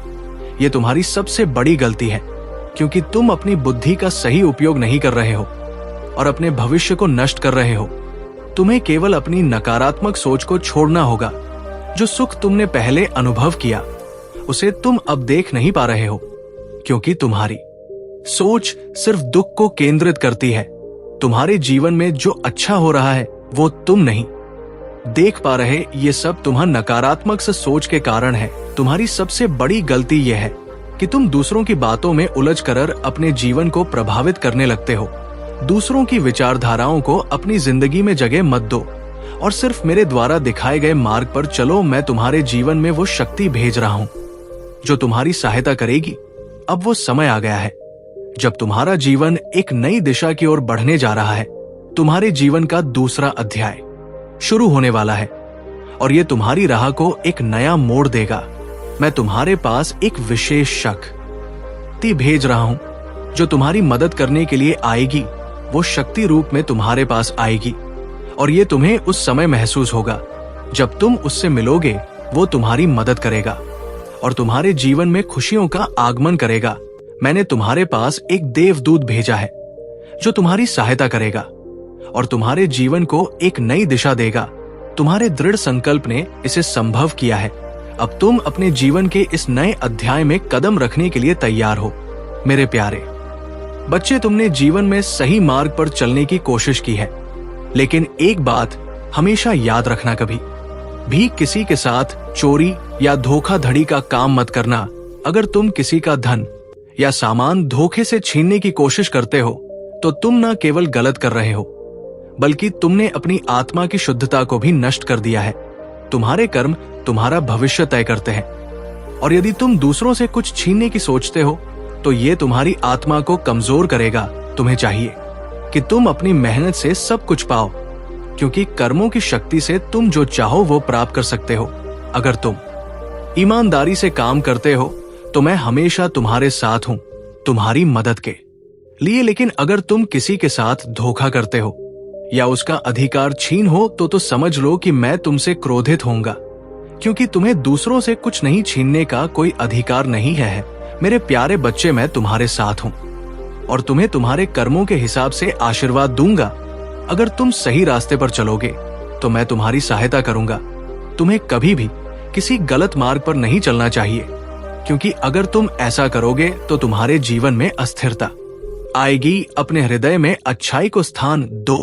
ये तुम्हारी सबसे बड़ी गलती है, क्योंकि तुम अपनी बुद्धि का सही उपयोग नहीं कर रहे हो और अपने भविष्य को नष्ट कर रहे हो। तुम्हें केवल अपनी नकारात्मक सोच को छोड़ना होगा। जो सुख तुमने पहले अनुभव किया उसे तुम अब देख नहीं पा रहे हो, क्योंकि तुम्हारी सोच सिर्फ दुख को केंद्रित करती है। तुम्हारे जीवन में जो अच्छा हो रहा है वो तुम नहीं देख पा रहे। ये सब तुम्हारी नकारात्मक सोच के कारण है। तुम्हारी सबसे बड़ी गलती यह है कि तुम दूसरों की बातों में उलझ कर अपने जीवन को प्रभावित करने लगते हो। दूसरों की विचारधाराओं को अपनी जिंदगी में जगह मत दो और सिर्फ मेरे द्वारा दिखाए गए मार्ग पर चलो। मैं तुम्हारे जीवन में वो शक्ति भेज रहा हूँ जो तुम्हारी सहायता करेगी। अब वो समय आ गया है जब तुम्हारा जीवन एक नई दिशा की ओर बढ़ने जा रहा है। तुम्हारे जीवन का दूसरा अध्याय शुरू होने वाला है और ये तुम्हारी राह को एक नया मोड़ देगा। मैं तुम्हारे पास एक विशेष शक्ति भेज रहा हूं जो तुम्हारी मदद करने के लिए आएगी। वो शक्ति रूप में तुम्हारे पास आएगी और ये तुम्हें उस समय महसूस होगा जब तुम उससे मिलोगे। वो तुम्हारी मदद करेगा और तुम्हारे जीवन में खुशियों का आगमन करेगा। मैंने तुम्हारे पास एक देवदूत भेजा है जो तुम्हारी सहायता करेगा और तुम्हारे जीवन को एक नई दिशा देगा। तुम्हारे दृढ़ संकल्प ने इसे संभव किया है। अब तुम अपने जीवन के इस नए अध्याय में कदम रखने के लिए तैयार हो। मेरे प्यारे बच्चे, तुमने जीवन में सही मार्ग पर चलने की कोशिश की है, लेकिन एक बात हमेशा याद रखना, कभी भी किसी के साथ चोरी या धोखाधड़ी का काम मत करना। अगर तुम किसी का धन या सामान धोखे से छीनने की कोशिश करते हो तो तुम न केवल गलत कर रहे हो, बल्कि तुमने अपनी आत्मा की शुद्धता को भी नष्ट कर दिया है। तुम्हारे कर्म तुम्हारा भविष्य तय करते हैं और यदि तुम दूसरों से कुछ छीनने की सोचते हो तो ये तुम्हारी आत्मा को कमजोर करेगा। तुम्हें चाहिए कि तुम अपनी मेहनत से सब कुछ पाओ, क्योंकि कर्मों की शक्ति से तुम जो चाहो वो प्राप्त कर सकते हो। अगर तुम ईमानदारी से काम करते हो तो मैं हमेशा तुम्हारे साथ हूं, तुम्हारी मदद के लिए। लेकिन अगर तुम किसी के साथ धोखा करते हो या उसका अधिकार छीन हो तो समझ लो कि मैं तुमसे क्रोधित होऊंगा, क्योंकि तुम्हें दूसरों से कुछ नहीं छीनने का कोई अधिकार नहीं है। मेरे प्यारे बच्चे, मैं तुम्हारे साथ हूं और तुम्हें तुम्हारे कर्मों के हिसाब से आशीर्वाद दूंगा। अगर तुम सही रास्ते पर चलोगे तो मैं तुम्हारी सहायता करूंगा। तुम्हें कभी भी किसी गलत मार्ग पर नहीं चलना चाहिए, क्योंकि अगर तुम ऐसा करोगे तो तुम्हारे जीवन में अस्थिरता आएगी। अपने हृदय में अच्छाई को स्थान दो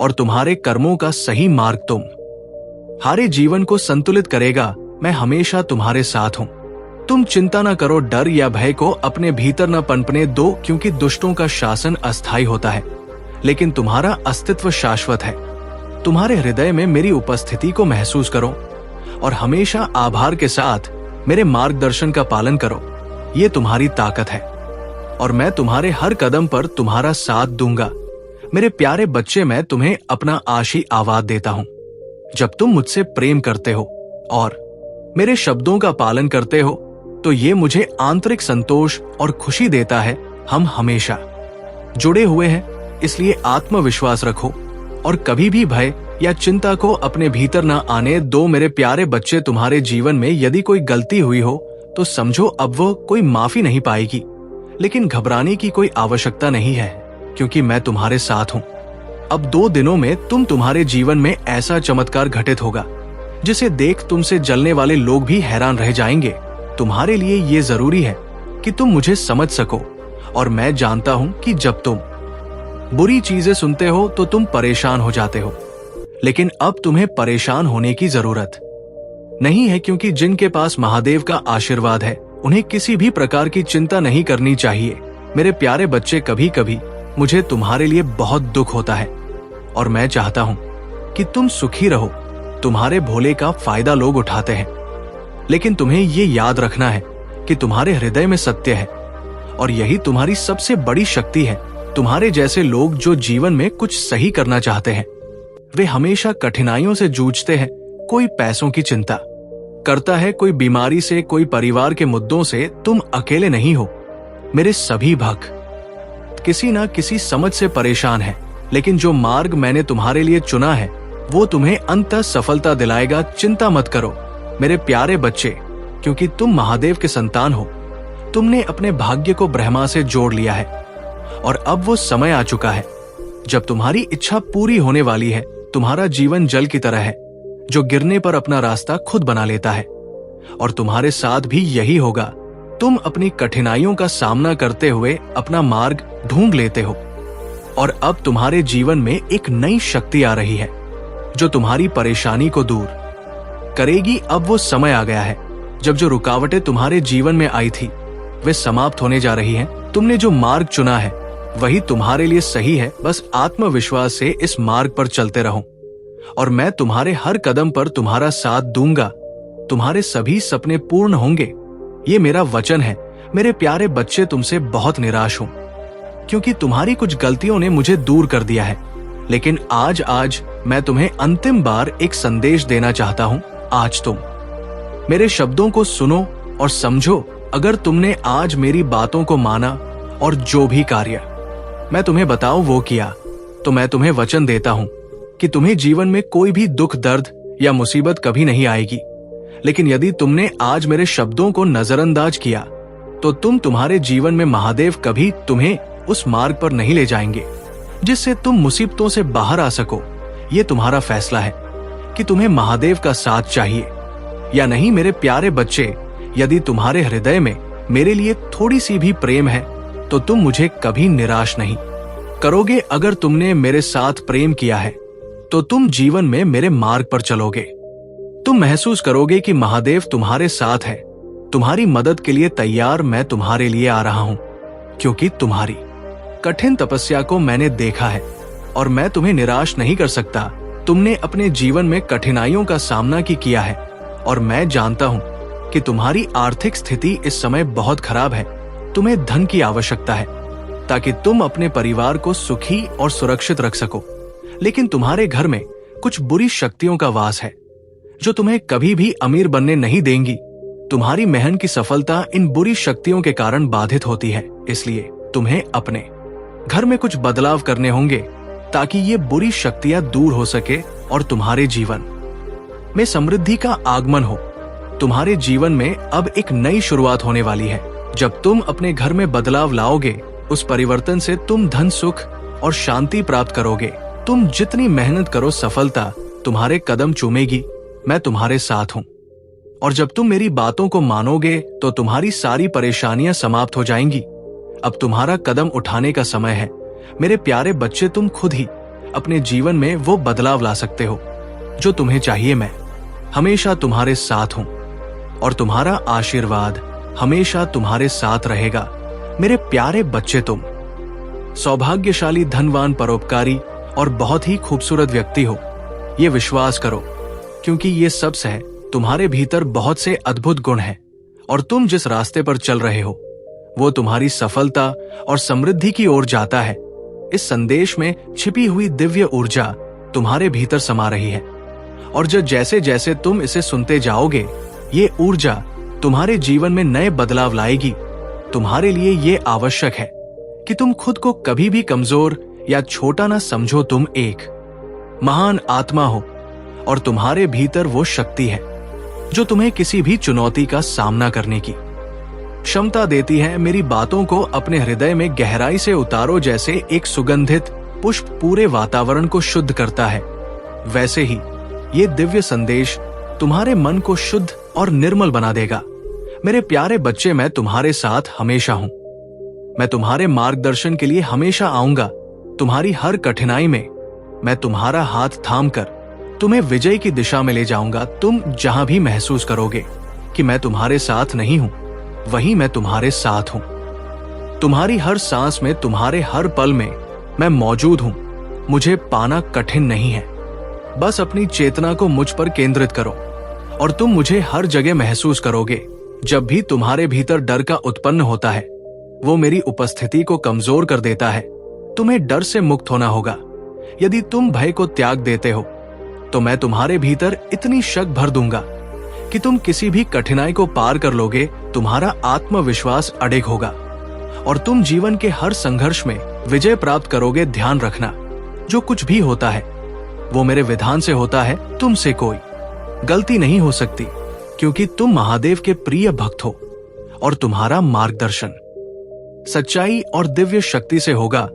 और तुम्हारे कर्मों का सही मार्ग तुम्हारे जीवन को संतुलित करेगा। मैं हमेशा तुम्हारे साथ हूं। तुम चिंता न करो, डर या भय को अपने भीतर न पनपने दो, क्योंकि दुष्टों का शासन अस्थायी होता है, लेकिन तुम्हारा अस्तित्व शाश्वत है। तुम्हारे हृदय में मेरी उपस्थिति को महसूस करो और हमेशा आभार के साथ मेरे मार्गदर्शन का पालन करो। ये तुम्हारी ताकत है और मैं तुम्हारे हर कदम पर तुम्हारा साथ दूंगा। मेरे प्यारे बच्चे, मैं तुम्हें अपना आशीर्वाद देता हूं। जब तुम मुझसे प्रेम करते हो और मेरे शब्दों का पालन करते हो तो ये मुझे आंतरिक संतोष और खुशी देता है। हम हमेशा जुड़े हुए हैं, इसलिए आत्मविश्वास रखो और कभी भी भय या चिंता को अपने भीतर ना आने दो। मेरे प्यारे बच्चे, तुम्हारे जीवन में यदि कोई गलती हुई हो तो समझो अब वो कोई माफी नहीं पाएगी, लेकिन घबराने की कोई आवश्यकता नहीं है, क्योंकि मैं तुम्हारे साथ हूं। अब 2 दिनों में तुम्हारे जीवन में ऐसा चमत्कार घटित होगा जिसे देख तुमसे जलने वाले लोग भी हैरान रह जाएंगे। तुम्हारे लिए ये जरूरी है कि तुम मुझे समझ सको, और मैं जानता हूं कि जब तुम बुरी चीजें सुनते हो तो तुम परेशान हो जाते हो, लेकिन अब तुम्हें परेशान होने की जरूरत नहीं है, क्योंकि जिनके पास महादेव का आशीर्वाद है उन्हें किसी भी प्रकार की चिंता नहीं करनी चाहिए। मेरे प्यारे बच्चे, कभी कभी मुझे तुम्हारे लिए बहुत दुख होता है और मैं चाहता हूं कि तुम सुखी रहो। तुम्हारे भोले का फायदा लोग उठाते हैं, लेकिन तुम्हें ये याद रखना है कि तुम्हारे हृदय में सत्य है और यही तुम्हारी सबसे बड़ी शक्ति है। तुम्हारे जैसे लोग जो जीवन में कुछ सही करना चाहते हैं, वे हमेशा कठिनाइयों से जूझते हैं। कोई पैसों की चिंता करता है, कोई बीमारी से, कोई परिवार के मुद्दों से। तुम अकेले नहीं हो। मेरे सभी भक्त किसी ना किसी समझ से परेशान हैं, लेकिन जो मार्ग मैंने तुम्हारे लिए चुना है वो तुम्हें अंततः सफलता दिलाएगा। चिंता मत करो मेरे प्यारे बच्चे, क्योंकि तुम महादेव के संतान हो। तुमने अपने भाग्य को ब्रह्मा से जोड़ लिया है और अब वो समय आ चुका है जब तुम्हारी इच्छा पूरी होने वाली है। तुम्हारा जीवन जल की तरह है जो गिरने पर अपना रास्ता खुद बना लेता है, और तुम्हारे साथ भी यही होगा। तुम अपनी कठिनाइयों का सामना करते हुए अपना मार्ग ढूंढ लेते हो, और अब तुम्हारे जीवन में एक नई शक्ति आ रही है जो तुम्हारी परेशानी को दूर करेगी। अब वो समय आ गया है जब जो रुकावटें तुम्हारे जीवन में आई थी वे समाप्त होने जा रही हैं। तुमने जो मार्ग चुना है वही तुम्हारे लिए सही है। बस आत्मविश्वास से इस मार्ग पर चलते रहो और मैं तुम्हारे हर कदम पर तुम्हारा साथ दूंगा। तुम्हारे सभी सपने पूर्ण होंगे, ये मेरा वचन है। मेरे प्यारे बच्चे, तुमसे बहुत निराश हूं क्योंकि तुम्हारी कुछ गलतियों ने मुझे दूर कर दिया है, लेकिन आज मैं तुम्हें अंतिम बार एक संदेश देना चाहता हूं। आज तुम मेरे शब्दों को सुनो और समझो। अगर तुमने आज मेरी बातों को माना और जो भी कार्य मैं तुम्हें बताऊं वो किया, तो मैं तुम्हें वचन देता हूं कि तुम्हें जीवन में कोई भी दुख, दर्द या मुसीबत कभी नहीं आएगी। लेकिन यदि तुमने आज मेरे शब्दों को नजरअंदाज किया तो तुम्हारे जीवन में महादेव कभी तुम्हें उस मार्ग पर नहीं ले जाएंगे जिससे तुम मुसीबतों से बाहर आ सको। ये तुम्हारा फैसला है कि तुम्हें महादेव का साथ चाहिए या नहीं। मेरे प्यारे बच्चे, यदि तुम्हारे हृदय में मेरे लिए थोड़ी सी भी प्रेम है तो तुम मुझे कभी निराश नहीं करोगे। अगर तुमने मेरे साथ प्रेम किया है तो तुम जीवन में मेरे मार्ग पर चलोगे। तुम महसूस करोगे कि महादेव तुम्हारे साथ है, तुम्हारी मदद के लिए तैयार। मैं तुम्हारे लिए आ रहा हूं क्योंकि तुम्हारी कठिन तपस्या को मैंने देखा है और मैं तुम्हें निराश नहीं कर सकता। तुमने अपने जीवन में कठिनाइयों का सामना किया है और मैं जानता हूं कि तुम्हारी आर्थिक स्थिति इस समय बहुत खराब है। तुम्हें धन की आवश्यकता है ताकि तुम अपने परिवार को सुखी और सुरक्षित रख सको, लेकिन तुम्हारे घर में कुछ बुरी शक्तियों का वास है जो तुम्हें कभी भी अमीर बनने नहीं देंगी। तुम्हारी मेहनत की सफलता इन बुरी शक्तियों के कारण बाधित होती है, इसलिए तुम्हें अपने घर में कुछ बदलाव करने होंगे ताकि ये बुरी शक्तियां दूर हो सके और तुम्हारे जीवन में समृद्धि का आगमन हो। तुम्हारे जीवन में अब एक नई शुरुआत होने वाली है। जब तुम अपने घर में बदलाव लाओगे, उस परिवर्तन से तुम धन, सुख और शांति प्राप्त करोगे। तुम जितनी मेहनत करो, सफलता तुम्हारे कदम चूमेगी। मैं तुम्हारे साथ हूं और जब तुम मेरी बातों को मानोगे तो तुम्हारी सारी परेशानियां समाप्त हो जाएंगी। अब तुम्हारा कदम उठाने का समय है। मेरे प्यारे बच्चे, तुम खुद ही अपने जीवन में वो बदलाव ला सकते हो जो तुम्हें चाहिए। मैं हमेशा तुम्हारे साथ हूं और तुम्हारा आशीर्वाद हमेशा तुम्हारे साथ रहेगा। मेरे प्यारे बच्चे, तुम सौभाग्यशाली, धनवान, परोपकारी और बहुत ही खूबसूरत व्यक्ति हो। ये विश्वास करो, क्योंकि ये सब है तुम्हारे भीतर बहुत से अद्भुत गुण हैं और तुम जिस रास्ते पर चल रहे हो वो तुम्हारी सफलता और समृद्धि की ओर जाता है। इस संदेश में छिपी हुई दिव्य ऊर्जा तुम्हारे भीतर समा रही है, और जैसे जैसे तुम इसे सुनते जाओगे, ये ऊर्जा तुम्हारे जीवन में नए बदलाव लाएगी। तुम्हारे लिए ये आवश्यक है कि तुम खुद को कभी भी कमजोर या छोटा ना समझो। तुम एक महान आत्मा हो और तुम्हारे भीतर वो शक्ति है जो तुम्हें किसी भी चुनौती का सामना करने की क्षमता देती है। मेरी बातों को अपने हृदय में गहराई से उतारो। जैसे एक सुगंधित पुष्प पूरे वातावरण को शुद्ध करता है, वैसे ही ये दिव्य संदेश तुम्हारे मन को शुद्ध और निर्मल बना देगा। मेरे प्यारे बच्चे, मैं तुम्हारे साथ हमेशा हूं। मैं तुम्हारे मार्गदर्शन के लिए हमेशा आऊंगा। तुम्हारी हर कठिनाई में मैं तुम्हारा हाथ थामकर तुम्हें विजय की दिशा में ले जाऊंगा। तुम जहां भी महसूस करोगे कि मैं तुम्हारे साथ नहीं हूं, वहीं मैं तुम्हारे साथ हूं। तुम्हारी हर सांस में, तुम्हारे हर पल में मैं मौजूद हूं। मुझे पाना कठिन नहीं है। बस अपनी चेतना को मुझ पर केंद्रित करो और तुम मुझे हर जगह महसूस करोगे। जब भी तुम्हारे भीतर डर का उत्पन्न होता है, वो मेरी उपस्थिति को कमजोर कर देता है। तुम्हें डर से मुक्त होना होगा। यदि तुम भय को त्याग देते हो, तो मैं तुम्हारे भीतर इतनी शक्ति भर दूंगा कि तुम किसी भी कठिनाई को पार कर लोगे। तुम्हारा आत्मविश्वास अडिग होगा और तुम जीवन के हर संघर्ष में विजय प्राप्त करोगे। ध्यान रखना, जो कुछ भी होता है वो मेरे विधान से होता है। तुमसे कोई गलती नहीं हो सकती, क्योंकि तुम महादेव के प्रिय भक्त हो और तुम्हारा मार्गदर्शन सच्चाई और दिव्य शक्ति से होगा।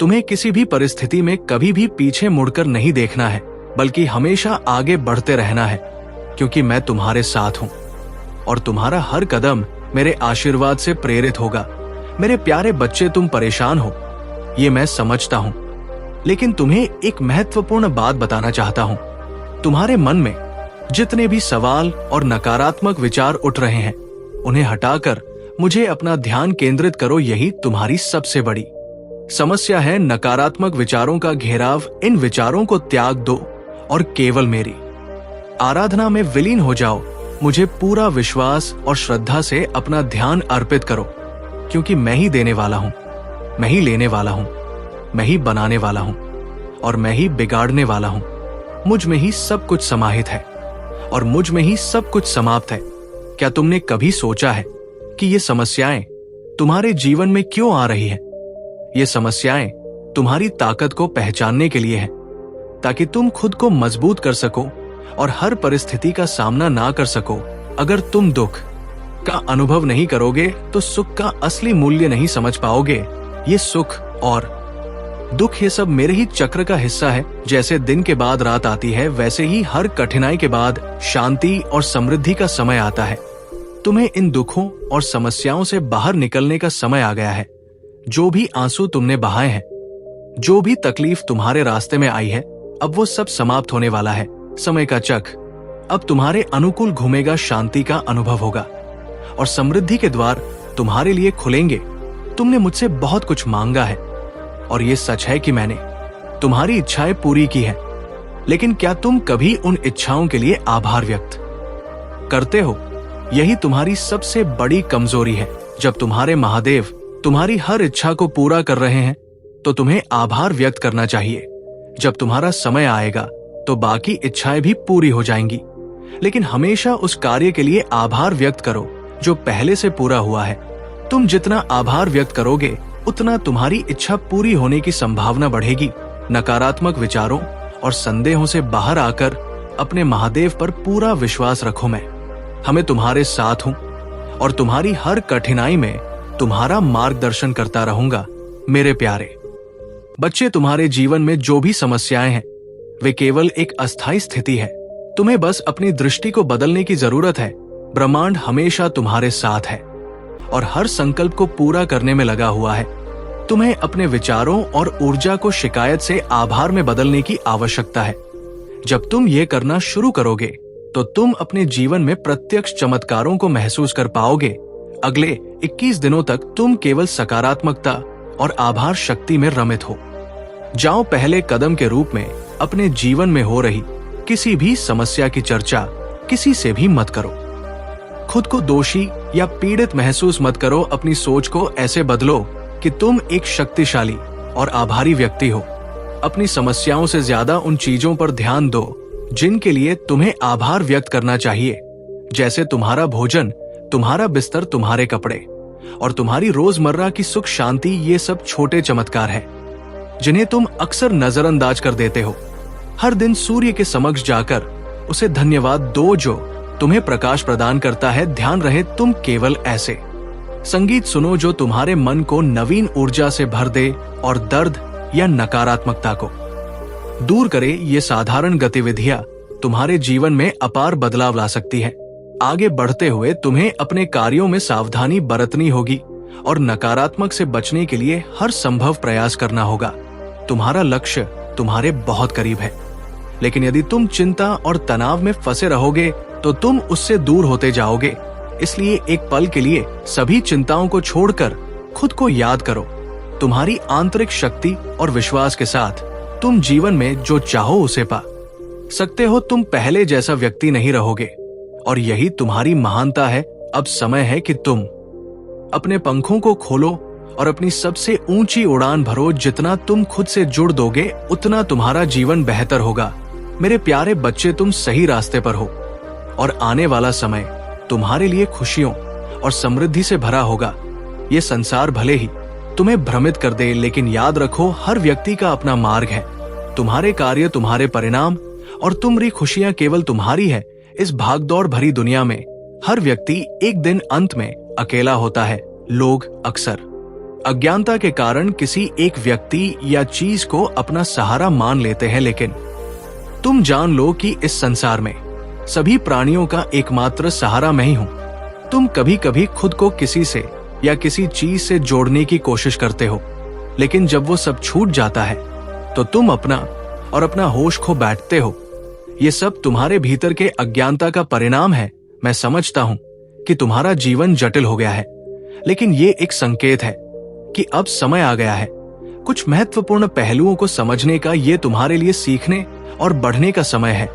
तुम्हें किसी भी परिस्थिति में कभी भी पीछे मुड़कर नहीं देखना है, बल्कि हमेशा आगे बढ़ते रहना है, क्योंकि मैं तुम्हारे साथ हूं और तुम्हारा हर कदम मेरे आशीर्वाद से प्रेरित होगा। मेरे प्यारे बच्चे, तुम परेशान हो, ये मैं समझता हूं, लेकिन तुम्हें एक महत्वपूर्ण बात बताना चाहता हूं। तुम्हारे मन में जितने भी सवाल और नकारात्मक विचार उठ रहे हैं, उन्हें हटाकर मुझे अपना ध्यान केंद्रित करो। यही तुम्हारी सबसे बड़ी समस्या है, नकारात्मक विचारों का घेराव। इन विचारों को त्याग दो और केवल मेरी आराधना में विलीन हो जाओ। मुझे पूरा विश्वास और श्रद्धा से अपना ध्यान अर्पित करो, क्योंकि मैं ही देने वाला हूं, मैं ही लेने वाला हूं, मैं ही बनाने वाला हूं और मैं ही बिगाड़ने वाला हूं। मुझ में ही सब कुछ समाहित है और मुझ में ही सब कुछ समाप्त है। क्या तुमने कभी सोचा है कि ये समस्याएं तुम्हारे जीवन में क्यों आ रही है? ये समस्याएं तुम्हारी ताकत को पहचानने के लिए है, ताकि तुम खुद को मजबूत कर सको और हर परिस्थिति का सामना ना कर सको। अगर तुम दुख का अनुभव नहीं करोगे, तो सुख का असली मूल्य नहीं समझ पाओगे। ये सुख और दुख, ये सब मेरे ही चक्र का हिस्सा है। जैसे दिन के बाद रात आती है, वैसे ही हर कठिनाई के बाद शांति और समृद्धि का समय आता है। तुम्हें इन दुखों और समस्याओं से बाहर निकलने का समय आ गया है। जो भी आंसू तुमने बहाए हैं, जो भी तकलीफ तुम्हारे रास्ते में आई है, अब वो सब समाप्त होने वाला है। समय का चक्र अब तुम्हारे अनुकूल घूमेगा। शांति का अनुभव होगा और समृद्धि के द्वार तुम्हारे लिए खुलेंगे। तुमने मुझसे बहुत कुछ मांगा है और ये सच है कि मैंने तुम्हारी इच्छाएं पूरी की है, लेकिन क्या तुम कभी उन इच्छाओं के लिए आभार व्यक्त करते हो? यही तुम्हारी सबसे बड़ी कमजोरी है। जब तुम्हारे महादेव तुम्हारी हर इच्छा को पूरा कर रहे हैं, तो तुम्हें आभार व्यक्त करना चाहिए। जब तुम्हारा समय आएगा तो बाकी इच्छाएं भी पूरी हो जाएंगी, लेकिन हमेशा उस कार्य के लिए आभार व्यक्त करो जो पहले से पूरा हुआ है। तुम जितना आभार व्यक्त करोगे, उतना तुम्हारी इच्छा पूरी होने की संभावना बढ़ेगी। नकारात्मक विचारों और संदेहों से बाहर आकर अपने महादेव पर पूरा विश्वास रखो। मैं तुम्हारे साथ हूं और तुम्हारी हर कठिनाई में तुम्हारा मार्गदर्शन करता रहूंगा। मेरे प्यारे बच्चे, तुम्हारे जीवन में जो भी समस्याएं हैं, वे केवल एक अस्थायी स्थिति है। तुम्हें बस अपनी दृष्टि को बदलने की जरूरत है। ब्रह्मांड हमेशा तुम्हारे साथ है और हर संकल्प को पूरा करने में लगा हुआ है। तुम्हें अपने विचारों और ऊर्जा को शिकायत से आभार में बदलने की आवश्यकता है। जब तुम ये करना शुरू करोगे, तो तुम अपने जीवन में प्रत्यक्ष चमत्कारों को महसूस कर पाओगे। अगले 21 दिनों तक तुम केवल सकारात्मकता और आभार शक्ति में रमित हो जाओ। पहले कदम के रूप में अपने जीवन में हो रही किसी भी समस्या की चर्चा किसी से भी मत करो। खुद को दोषी या पीड़ित महसूस मत करो। अपनी सोच को ऐसे बदलो कि तुम एक शक्तिशाली और आभारी व्यक्ति हो। अपनी समस्याओं से ज्यादा उन चीजों पर ध्यान दो जिनके लिए तुम्हें आभार व्यक्त करना चाहिए, जैसे तुम्हारा भोजन, तुम्हारा बिस्तर, तुम्हारे कपड़े और तुम्हारी रोजमर्रा की सुख शांति। ये सब छोटे चमत्कार हैं जिन्हें तुम अक्सर नजरअंदाज कर देते हो। हर दिन सूर्य के समक्ष जाकर उसे धन्यवाद दो जो तुम्हें प्रकाश प्रदान करता है। ध्यान रहे तुम केवल ऐसे संगीत सुनो जो तुम्हारे मन को नवीन ऊर्जा से भर दे और दर्द या नकारात्मकता को दूर करे। ये साधारण गतिविधियां तुम्हारे जीवन में अपार बदलाव ला सकती है। आगे बढ़ते हुए तुम्हें अपने कार्यों में सावधानी बरतनी होगी और नकारात्मक से बचने के लिए हर संभव प्रयास करना होगा। तुम्हारा लक्ष्य तुम्हारे बहुत करीब है, लेकिन यदि तुम चिंता और तनाव में फंसे रहोगे तो तुम उससे दूर होते जाओगे। इसलिए एक पल के लिए सभी चिंताओं को छोड़कर खुद को याद करो। तुम्हारी आंतरिक शक्ति और विश्वास के साथ तुम जीवन में जो चाहो उसे पा सकते हो। तुम पहले जैसा व्यक्ति नहीं रहोगे और यही तुम्हारी महानता है। अब समय है कि तुम अपने पंखों को खोलो और अपनी सबसे ऊंची उड़ान भरो। जितना तुम खुद से जुड़ दोगे उतना तुम्हारा जीवन बेहतर होगा। मेरे प्यारे बच्चे, तुम सही रास्ते पर हो और आने वाला समय तुम्हारे लिए खुशियों और समृद्धि से भरा होगा। ये संसार भले ही तुम्हें भ्रमित कर दे, लेकिन याद रखो हर व्यक्ति का अपना मार्ग है। तुम्हारे कार्य, तुम्हारे परिणाम और तुम्हारी खुशियां केवल तुम्हारी है। इस भागदौड़ भरी दुनिया में हर व्यक्ति एक दिन अंत में अकेला होता है। लोग अक्सर अज्ञानता के कारण किसी एक व्यक्ति या चीज को अपना सहारा मान लेते हैं, लेकिन तुम जान लो कि इस संसार में सभी प्राणियों का एकमात्र सहारा मैं ही हूं। तुम कभी कभी खुद को किसी से या किसी चीज से जोड़ने की कोशिश करते हो, लेकिन जब वो सब छूट जाता है तो तुम अपना होश खो बैठते हो। ये सब तुम्हारे भीतर के अज्ञानता का परिणाम है। मैं समझता हूं कि तुम्हारा जीवन जटिल हो गया है, लेकिन ये एक संकेत है कि अब समय आ गया है कुछ महत्वपूर्ण पहलुओं को समझने का। ये तुम्हारे लिए सीखने और बढ़ने का समय है।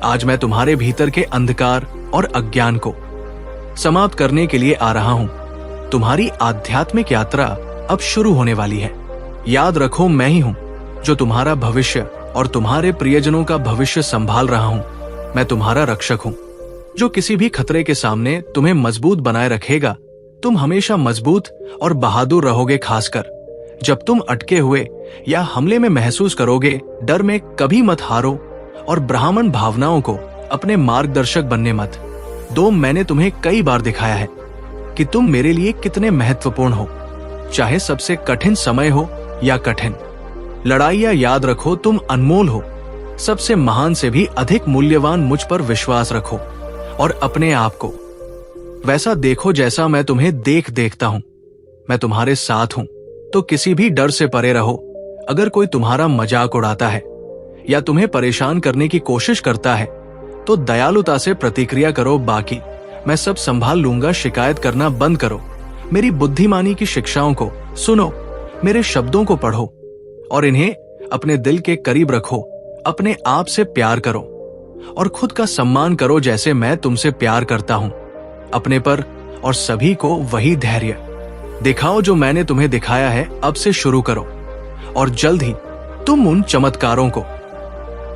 आज मैं तुम्हारे भीतर के अंधकार और अज्ञान को समाप्त करने के लिए आ रहा हूं। तुम्हारी आध्यात्मिक यात्रा अब शुरू होने वाली है। याद रखो मैं ही हूं जो तुम्हारा भविष्य और तुम्हारे प्रियजनों का भविष्य संभाल रहा हूं। मैं तुम्हारा रक्षक हूं जो किसी भी खतरे के सामने तुम्हें मजबूत बनाए रखेगा। तुम हमेशा मजबूत और बहादुर रहोगे, खासकर जब तुम अटके हुए या हमले में महसूस करोगे। डर में कभी मत हारो और ब्राह्मण भावनाओं को अपने मार्गदर्शक बनने मत दो। मैंने तुम्हें कई बार दिखाया है कि तुम मेरे लिए कितने महत्वपूर्ण हो, चाहे सबसे कठिन समय हो या कठिन लड़ाइयां। याद रखो तुम अनमोल हो। सबसे महान से भी अधिक मूल्यवान मुझ पर विश्वास रखो और अपने आप को वैसा देखो जैसा मैं तुम्हें देखता हूं। मैं तुम्हारे साथ हूं, तो किसी भी डर से परे रहो। अगर कोई तुम्हारा मजाक उड़ाता है या तुम्हें परेशान करने की कोशिश करता है तो दयालुता से प्रतिक्रिया करो। बाकी मैं सब संभाल लूंगा। शिकायत करना बंद करो। मेरी बुद्धिमानी की शिक्षाओं को सुनो, मेरे शब्दों को पढ़ो और इन्हें अपने दिल के करीब रखो। अपने आप से प्यार करो और खुद का सम्मान करो जैसे मैं तुमसे प्यार करता हूं। अपने पर और सभी को वही धैर्य दिखाओ जो मैंने तुम्हें दिखाया है। अब से शुरू करो और जल्द ही तुम उन चमत्कारों को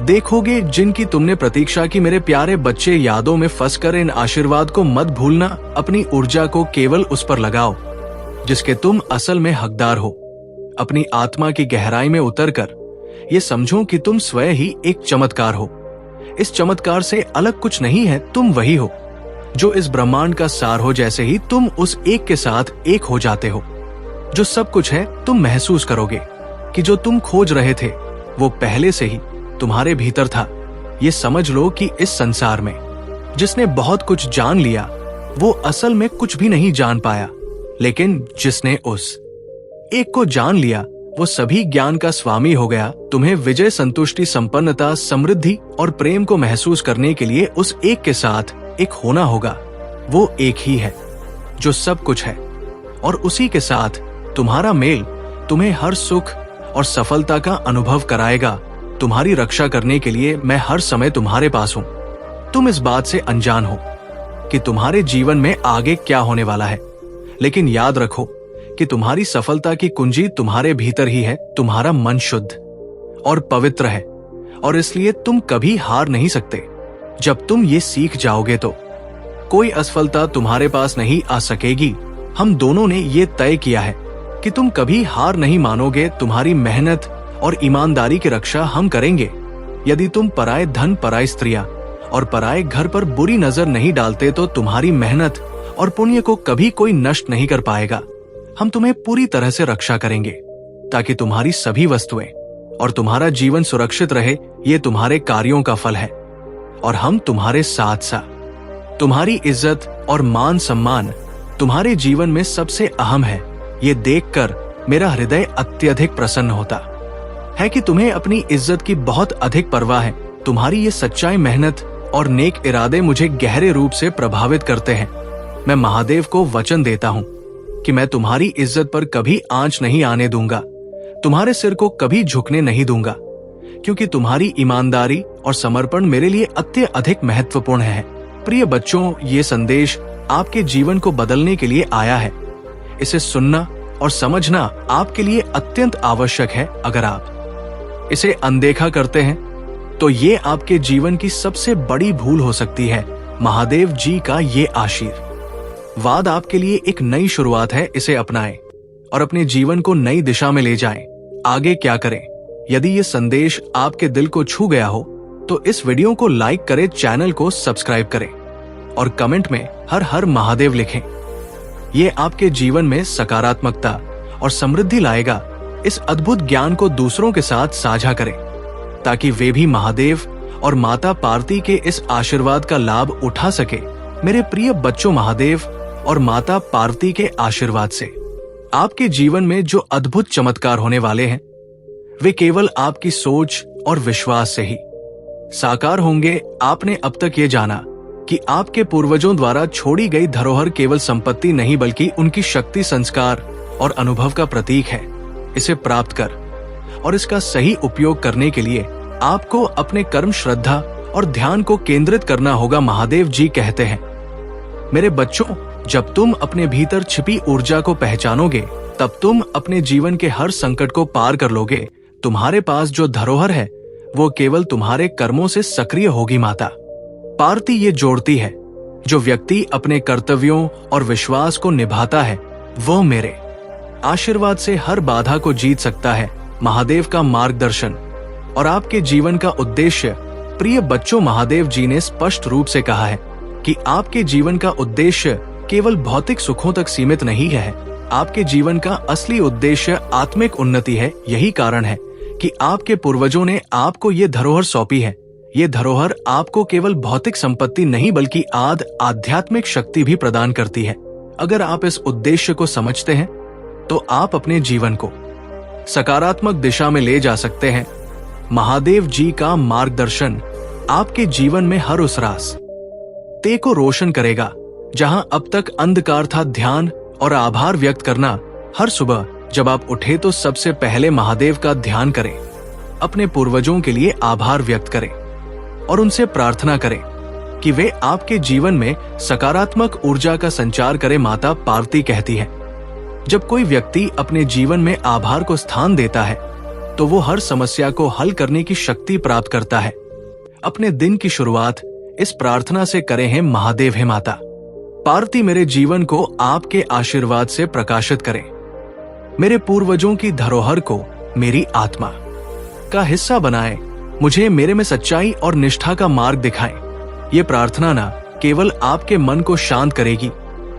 देखोगे जिनकी तुमने प्रतीक्षा की। मेरे प्यारे बच्चे, यादों में फंसकर इन आशीर्वाद को मत भूलना। अपनी ऊर्जा को केवल उस पर लगाओ जिसके तुम असल में हकदार हो। अपनी आत्मा की गहराई में उतरकर ये समझो कि तुम स्वयं ही एक चमत्कार हो। इस चमत्कार से अलग कुछ नहीं है। तुम वही हो जो इस ब्रह्मांड का सार हो। जैसे ही तुम उस एक के साथ एक हो जाते हो जो सब कुछ है, तुम महसूस करोगे कि जो तुम खोज रहे थे वो पहले से ही तुम्हारे भीतर था। ये समझ लो कि इस संसार में जिसने बहुत कुछ जान लिया वो असल में कुछ भी नहीं जान पाया, लेकिन जिसने उस एक को जान लिया वो सभी ज्ञान का स्वामी हो गया। तुम्हें विजय, संतुष्टि, संपन्नता, समृद्धि और प्रेम को महसूस करने के लिए उस एक के साथ एक होना होगा। वो एक ही है जो सब कुछ है और उसी के साथ तुम्हारा मेल तुम्हें हर सुख और सफलता का अनुभव कराएगा। तुम्हारी रक्षा करने के लिए मैं हर समय तुम्हारे पास हूं। तुम इस बात से अनजान हो कि तुम्हारे जीवन में आगे क्या होने वाला है, लेकिन याद रखो कि तुम्हारी सफलता की कुंजी तुम्हारे भीतर ही है। तुम्हारा मन शुद्ध और पवित्र है और इसलिए तुम कभी हार नहीं सकते। जब तुम ये सीख जाओगे तो कोई असफलता तुम्हारे पास नहीं आ सकेगी। हम दोनों ने ये तय किया है कि तुम कभी हार नहीं मानोगे। तुम्हारी मेहनत और ईमानदारी की रक्षा हम करेंगे। यदि तुम पराये धन, पराई स्त्रियां और पराये घर पर बुरी नजर नहीं डालते तो तुम्हारी मेहनत और पुण्य को कभी कोई नष्ट नहीं कर पाएगा। हम तुम्हें पूरी तरह से रक्षा करेंगे ताकि तुम्हारी सभी वस्तुएं और तुम्हारा जीवन सुरक्षित रहे। ये तुम्हारे कार्यों का फल है और हम तुम्हारे साथ साथ तुम्हारी इज्जत और मान सम्मान तुम्हारे जीवन में सबसे अहम है। ये देखकर मेरा हृदय अत्यधिक प्रसन्न होता है कि तुम्हें अपनी इज्जत की बहुत अधिक परवाह है। तुम्हारी ये सच्चाई, मेहनत और नेक इरादे मुझे गहरे रूप से प्रभावित करते हैं। मैं महादेव को वचन देता हूँ कि मैं तुम्हारी इज्जत पर कभी आंच नहीं आने दूंगा, तुम्हारे सिर को कभी झुकने नहीं दूंगा, क्योंकि तुम्हारी ईमानदारी और समर्पण मेरे लिए अत्यधिक महत्वपूर्ण है। प्रिय बच्चों, ये संदेश आपके जीवन को बदलने के लिए आया है। इसे सुनना और समझना आपके लिए अत्यंत आवश्यक है। अगर आप इसे अनदेखा करते हैं तो ये आपके जीवन की सबसे बड़ी भूल हो सकती है। महादेव जी का ये आशीर्वाद आपके लिए एक नई शुरुआत है। इसे अपनाएं और अपने जीवन को नई दिशा में ले जाएं। आगे क्या करें? यदि ये संदेश आपके दिल को छू गया हो तो इस वीडियो को लाइक करें, चैनल को सब्सक्राइब करें और कमेंट में हर हर महादेव लिखें। ये आपके जीवन में सकारात्मकता और समृद्धि लाएगा। इस अद्भुत ज्ञान को दूसरों के साथ साझा करें ताकि वे भी महादेव और माता पार्वती के इस आशीर्वाद का लाभ उठा सके। मेरे प्रिय बच्चों, महादेव और माता पार्वती के आशीर्वाद से आपके जीवन में जो अद्भुत चमत्कार होने वाले हैं वे केवल आपकी सोच और विश्वास से ही साकार होंगे। आपने अब तक ये जाना कि आपके पूर्वजों द्वारा छोड़ी गई धरोहर केवल संपत्ति नहीं बल्कि उनकी शक्ति, संस्कार और अनुभव का प्रतीक है। इसे प्राप्त कर और इसका सही उपयोग करने के लिए आपको अपने कर्म, श्रद्धा और ध्यान को केंद्रित करना होगा। महादेव जी कहते हैं, मेरे बच्चों, जब तुम अपने भीतर छिपी ऊर्जा को पहचानोगे तब तुम अपने जीवन के हर संकट को पार कर लोगे। तुम्हारे पास जो धरोहर है वो केवल तुम्हारे कर्मों से सक्रिय होगी। माता पार्वती ये जोड़ती है, जो व्यक्ति अपने कर्तव्यों और विश्वास को निभाता है वो मेरे आशीर्वाद से हर बाधा को जीत सकता है। महादेव का मार्गदर्शन और आपके जीवन का उद्देश्य। प्रिय बच्चों, महादेव जी ने स्पष्ट रूप से कहा है कि आपके जीवन का उद्देश्य केवल भौतिक सुखों तक सीमित नहीं है। आपके जीवन का असली उद्देश्य आत्मिक उन्नति है। यही कारण है कि आपके पूर्वजों ने आपको ये धरोहर सौंपी है। ये धरोहर आपको केवल भौतिक संपत्ति नहीं बल्कि आध्यात्मिक शक्ति भी प्रदान करती है। अगर आप इस उद्देश्य को समझते हैं तो आप अपने जीवन को सकारात्मक दिशा में ले जा सकते हैं। महादेव जी का मार्गदर्शन आपके जीवन में हर उस रास्ते को रोशन करेगा जहां अब तक अंधकार था। ध्यान और आभार व्यक्त करना। हर सुबह जब आप उठे तो सबसे पहले महादेव का ध्यान करें, अपने पूर्वजों के लिए आभार व्यक्त करें और उनसे प्रार्थना करें कि वे आपके जीवन में सकारात्मक ऊर्जा का संचार करें। माता पार्वती कहती है, जब कोई व्यक्ति अपने जीवन में आभार को स्थान देता है तो वो हर समस्या को हल करने की शक्ति प्राप्त करता है। अपने दिन की शुरुआत इस प्रार्थना से करें, है महादेव, है माता पार्वती, मेरे जीवन को आपके आशीर्वाद से प्रकाशित करें। मेरे पूर्वजों की धरोहर को मेरी आत्मा का हिस्सा बनाएं। मुझे मेरे में सच्चाई और निष्ठा का मार्ग दिखाएं। ये प्रार्थना न केवल आपके मन को शांत करेगी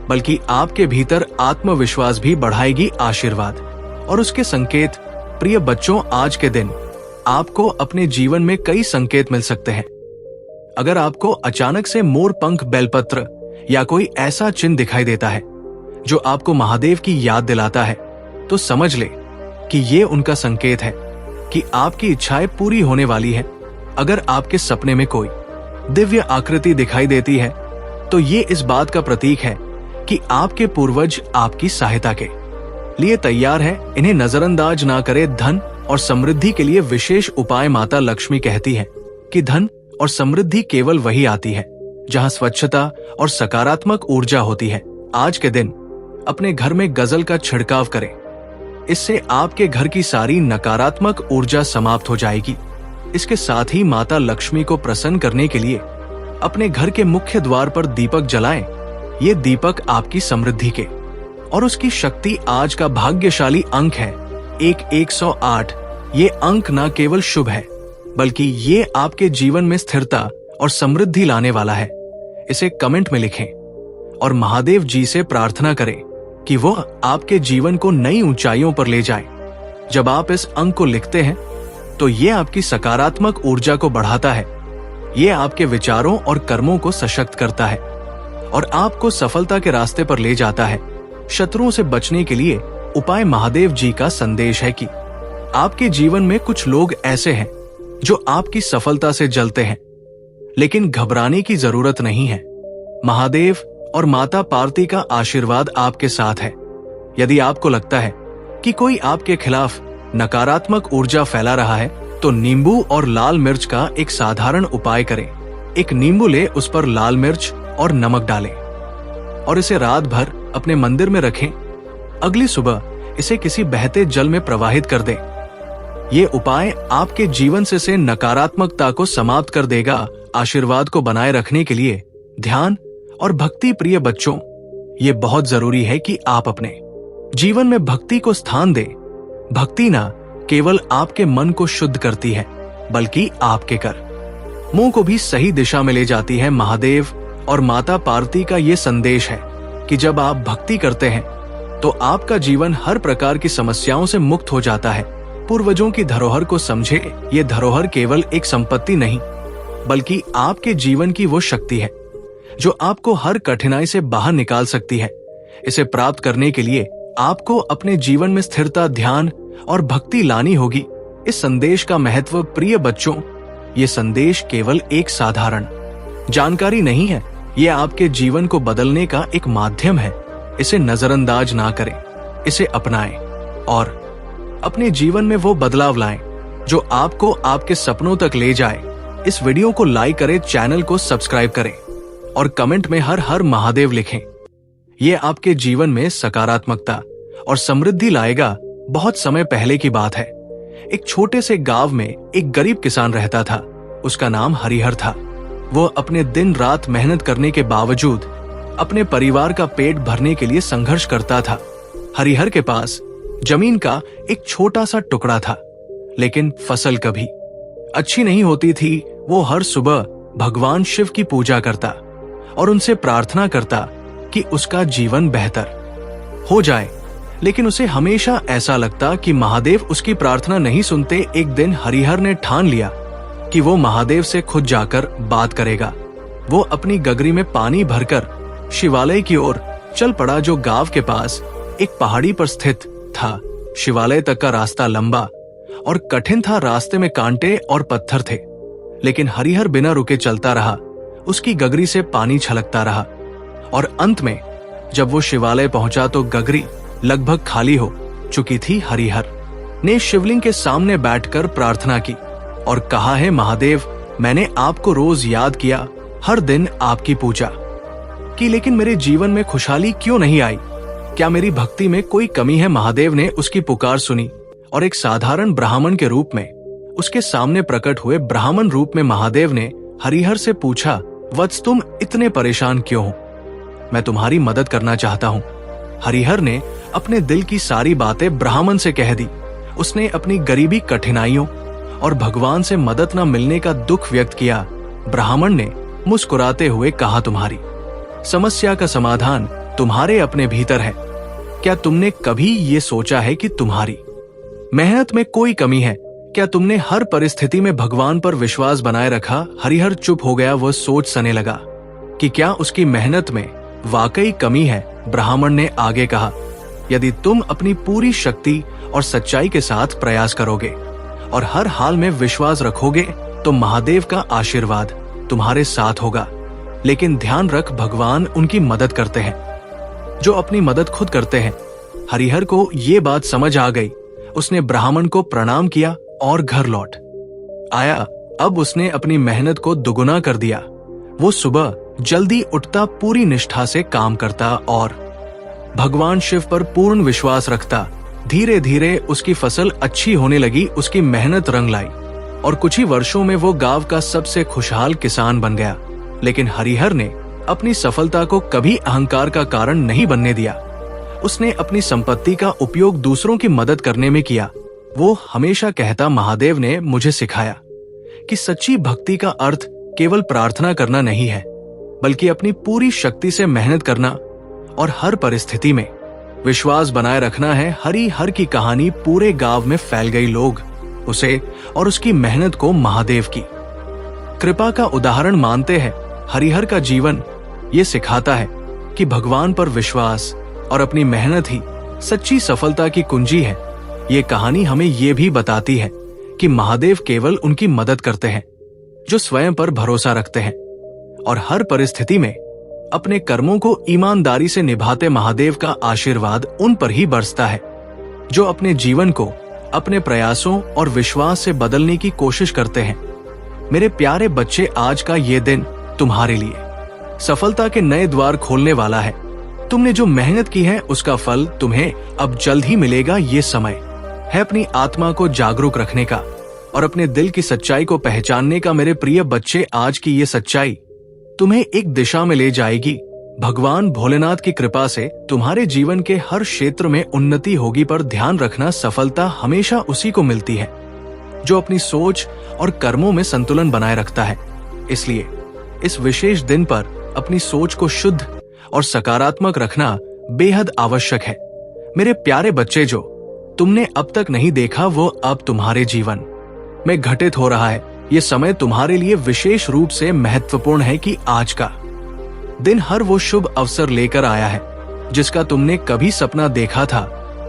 बल्कि आपके भीतर आत्मविश्वास भी बढ़ाएगी। आशीर्वाद और उसके संकेत। प्रिय बच्चों, आज के दिन आपको अपने जीवन में कई संकेत मिल सकते हैं। अगर आपको अचानक से मोर पंख, बेलपत्र या कोई ऐसा चिन्ह दिखाई देता है जो आपको महादेव की याद दिलाता है तो समझ ले कि ये उनका संकेत है कि आपकी इच्छाएं पूरी होने वाली है। अगर आपके सपने में कोई दिव्य आकृति दिखाई देती है तो ये इस बात का प्रतीक है कि आपके पूर्वज आपकी सहायता के लिए तैयार है। इन्हें नजरअंदाज ना करें। धन और समृद्धि के लिए विशेष उपाय। माता लक्ष्मी कहती है कि धन और समृद्धि केवल वही आती है जहां स्वच्छता और सकारात्मक ऊर्जा होती है। आज के दिन अपने घर में गजल का छिड़काव करें। इससे आपके घर की सारी नकारात्मक ऊर्जा समाप्त हो जाएगी। इसके साथ ही माता लक्ष्मी को प्रसन्न करने के लिए अपने घर के मुख्य द्वार पर दीपक जलाएं। ये दीपक आपकी समृद्धि के और उसकी शक्ति आज का भाग्यशाली अंक है 108। ये अंक न केवल शुभ है बल्कि ये आपके जीवन में स्थिरता और समृद्धि लाने वाला है। इसे कमेंट में लिखें और महादेव जी से प्रार्थना करें कि वो आपके जीवन को नई ऊंचाइयों पर ले जाए। जब आप इस अंक को लिखते हैं तो ये आपकी सकारात्मक ऊर्जा को बढ़ाता है, ये आपके विचारों और कर्मों को सशक्त करता है और आपको सफलता के रास्ते पर ले जाता है। शत्रुओं से बचने के लिए उपाय महादेव जी का संदेश है कि आपके जीवन में कुछ लोग ऐसे हैं जो आपकी सफलता से जलते हैं, लेकिन घबराने की जरूरत नहीं है। महादेव और माता पार्वती का आशीर्वाद आपके साथ है। यदि आपको लगता है कि कोई आपके खिलाफ नकारात्मक ऊर्जा फैला रहा है तो नींबू और लाल मिर्च का एक साधारण उपाय करें। एक नींबू ले, उस पर लाल मिर्च और नमक डालें और इसे रात भर अपने मंदिर में रखें। अगली सुबह इसे किसी बहते जल में प्रवाहित कर दें। ये उपाय आपके जीवन से नकारात्मकता को समाप्त कर देगा। आशीर्वाद को बनाए रखने के लिए ध्यान और भक्ति प्रिय बच्चों, ये बहुत जरूरी है कि आप अपने जीवन में भक्ति को स्थान दें। भक्ति ना केवल आपके मन को शुद्ध करती है बल्कि आपके कर मुंह को भी सही दिशा में ले जाती है। महादेव और माता पार्वती का ये संदेश है कि जब आप भक्ति करते हैं तो आपका जीवन हर प्रकार की समस्याओं से मुक्त हो जाता है। पूर्वजों की धरोहर को समझे। ये धरोहर केवल एक संपत्ति नहीं बल्कि आपके जीवन की वो शक्ति है जो आपको हर कठिनाई से बाहर निकाल सकती है। इसे प्राप्त करने के लिए आपको अपने जीवन में स्थिरता, ध्यान और भक्ति लानी होगी। इस संदेश का महत्व प्रिय बच्चों, ये संदेश केवल एक साधारण जानकारी नहीं है, ये आपके जीवन को बदलने का एक माध्यम है। इसे नजरअंदाज ना करें, इसे अपनाएं और अपने जीवन में वो बदलाव लाएं जो आपको आपके सपनों तक ले जाए। इस वीडियो को लाइक करें, चैनल को सब्सक्राइब करें और कमेंट में हर हर महादेव लिखें। ये आपके जीवन में सकारात्मकता और समृद्धि लाएगा। बहुत समय पहले की बात है। एक छोटे से गांव में एक गरीब किसान रहता था। उसका नाम हरिहर था। वो अपने दिन रात मेहनत करने के बावजूद अपने परिवार का पेट भरने के लिए संघर्ष करता था। हरिहर के पास जमीन का एक छोटा सा टुकड़ा था, लेकिन फसल कभी अच्छी नहीं होती थी। वो हर सुबह भगवान शिव की पूजा करता और उनसे प्रार्थना करता कि उसका जीवन बेहतर हो जाए, लेकिन उसे हमेशा ऐसा लगता कि महादेव उसकी प्रार्थना नहीं सुनते। एक दिन हरिहर ने ठान लिया कि वो महादेव से खुद जाकर बात करेगा। वो अपनी गगरी में पानी भरकर शिवालय की ओर चल पड़ा, जो गांव के पास एक पहाड़ी पर स्थित था। शिवालय तक का रास्ता लंबा और कठिन था। रास्ते में कांटे और पत्थर थे, लेकिन हरिहर बिना रुके चलता रहा। उसकी गगरी से पानी छलकता रहा और अंत में जब वो शिवालय पहुंचा तो गगरी लगभग खाली हो चुकी थी। हरिहर ने शिवलिंग के सामने बैठकर प्रार्थना की और कहा, है महादेव, मैंने आपको रोज याद किया, हर दिन आपकी पूजा की, लेकिन मेरे जीवन में खुशहाली क्यों नहीं आई? क्या मेरी भक्ति में कोई कमी है? महादेव ने उसकी पुकार सुनी और एक साधारण ब्राह्मण के रूप में उसके सामने प्रकट हुए। ब्राह्मण रूप में महादेव ने हरिहर से पूछा, वत्स, तुम इतने परेशान क्यों हो? मैं तुम्हारी मदद करना चाहता हूँ। हरिहर ने अपने दिल की सारी बातें ब्राह्मण से कह दी। उसने अपनी गरीबी, कठिनाइयों और भगवान से मदद न मिलने का दुख व्यक्त किया। ब्राह्मण ने मुस्कुराते हुए कहा, तुम्हारी समस्या का समाधान तुम्हारे अपने भीतर है। क्या तुमने कभी ये सोचा है कि तुम्हारी मेहनत में कोई कमी है? क्या तुमने हर परिस्थिति में भगवान पर विश्वास बनाए रखा? हरिहर चुप हो गया। वह सोच सने लगा कि क्या उसकी मेहनत में वाकई कमी है। ब्राह्मण ने आगे कहा, यदि तुम अपनी पूरी शक्ति और सच्चाई के साथ प्रयास करोगे और हर हाल में विश्वास रखोगे तो महादेव का आशीर्वाद तुम्हारे साथ होगा। लेकिन ध्यान रख, भगवान उनकी मदद करते हैं जो अपनी मदद खुद करते हैं। हरिहर को ये बात समझ आ गई। उसने ब्राह्मण को प्रणाम किया और घर लौट आया। अब उसने अपनी मेहनत को दुगुना कर दिया। वो सुबह जल्दी उठता, पूरी निष्ठा से काम करता और भगवान शिव पर पूर्ण विश्वास रखता। धीरे धीरे उसकी फसल अच्छी होने लगी, उसकी मेहनत रंग लाई और कुछ ही वर्षों में वो गांव का सबसे खुशहाल किसान बन गया। लेकिन हरिहर ने अपनी सफलता को कभी अहंकार का कारण नहीं बनने दिया। उसने अपनी संपत्ति का उपयोग दूसरों की मदद करने में किया। वो हमेशा कहता, महादेव ने मुझे सिखाया कि सच्ची भक्ति का अर्थ केवल प्रार्थना करना नहीं है, बल्कि अपनी पूरी शक्ति से मेहनत करना और हर परिस्थिति में विश्वास बनाए रखना है। हरिहर की कहानी पूरे गांव में फैल गई। लोग उसे और उसकी मेहनत को महादेव की कृपा का उदाहरण मानते हैं। हरिहर का जीवन ये सिखाता है कि भगवान पर विश्वास और अपनी मेहनत ही सच्ची सफलता की कुंजी है। ये कहानी हमें ये भी बताती है कि महादेव केवल उनकी मदद करते हैं जो स्वयं पर भरोसा रखते हैं और हर परिस्थिति में अपने कर्मों को ईमानदारी से निभाते। महादेव का आशीर्वाद उन पर ही बरसता है जो अपने जीवन को अपने प्रयासों और विश्वास से बदलने की कोशिश करते हैं। मेरे प्यारे बच्चे, आज का ये दिन तुम्हारे लिए सफलता के नए द्वार खोलने वाला है। तुमने जो मेहनत की है उसका फल तुम्हें अब जल्द ही मिलेगा। ये समय है अपनी आत्मा को जागरूक रखने का और अपने दिल की सच्चाई को पहचानने का। मेरे प्रिय बच्चे, आज की ये सच्चाई तुम्हें एक दिशा में ले जाएगी। भगवान भोलेनाथ की कृपा से तुम्हारे जीवन के हर क्षेत्र में उन्नति होगी, पर ध्यान रखना, सफलता हमेशा उसी को मिलती है जो अपनी सोच और कर्मों में संतुलन बनाए रखता है। इसलिए इस विशेष दिन पर अपनी सोच को शुद्ध और सकारात्मक रखना बेहद आवश्यक है। मेरे प्यारे बच्चे, जो तुमने अब तक नहीं देखा वो अब तुम्हारे जीवन में घटित हो रहा है। ये समय तुम्हारे लिए विशेष रूप से महत्वपूर्ण है कि आज का दिन हर वो शुभ अवसर लेकर आया है जिसका तुमने कभी सपना देखा था।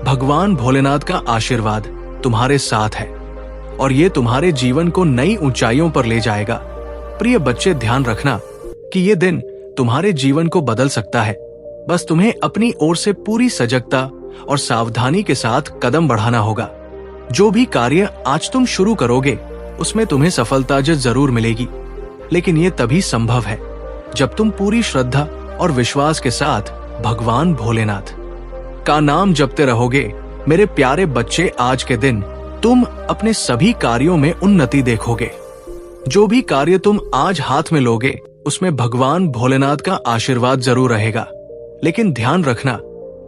भगवान भोलेनाथ का आशीर्वाद तुम्हारे साथ है और ये तुम्हारे जीवन को नई ऊंचाइयों पर ले जाएगा। प्रिय बच्चे, ध्यान रखना कि ये दिन तुम्हारे जीवन को बदल सकता है। बस तुम्हें अपनी ओर से पूरी सजगता और सावधानी के साथ कदम बढ़ाना होगा। जो भी कार्य आज तुम शुरू करोगे उसमें तुम्हें सफलता जरूर मिलेगी, लेकिन ये तभी संभव है जब तुम पूरी श्रद्धा और विश्वास के साथ भगवान भोलेनाथ का नाम जपते रहोगे। मेरे प्यारे बच्चे, आज के दिन तुम अपने सभी कार्यों में उन्नति देखोगे। जो भी कार्य तुम आज हाथ में लोगे उसमें भगवान भोलेनाथ का आशीर्वाद जरूर रहेगा। लेकिन ध्यान रखना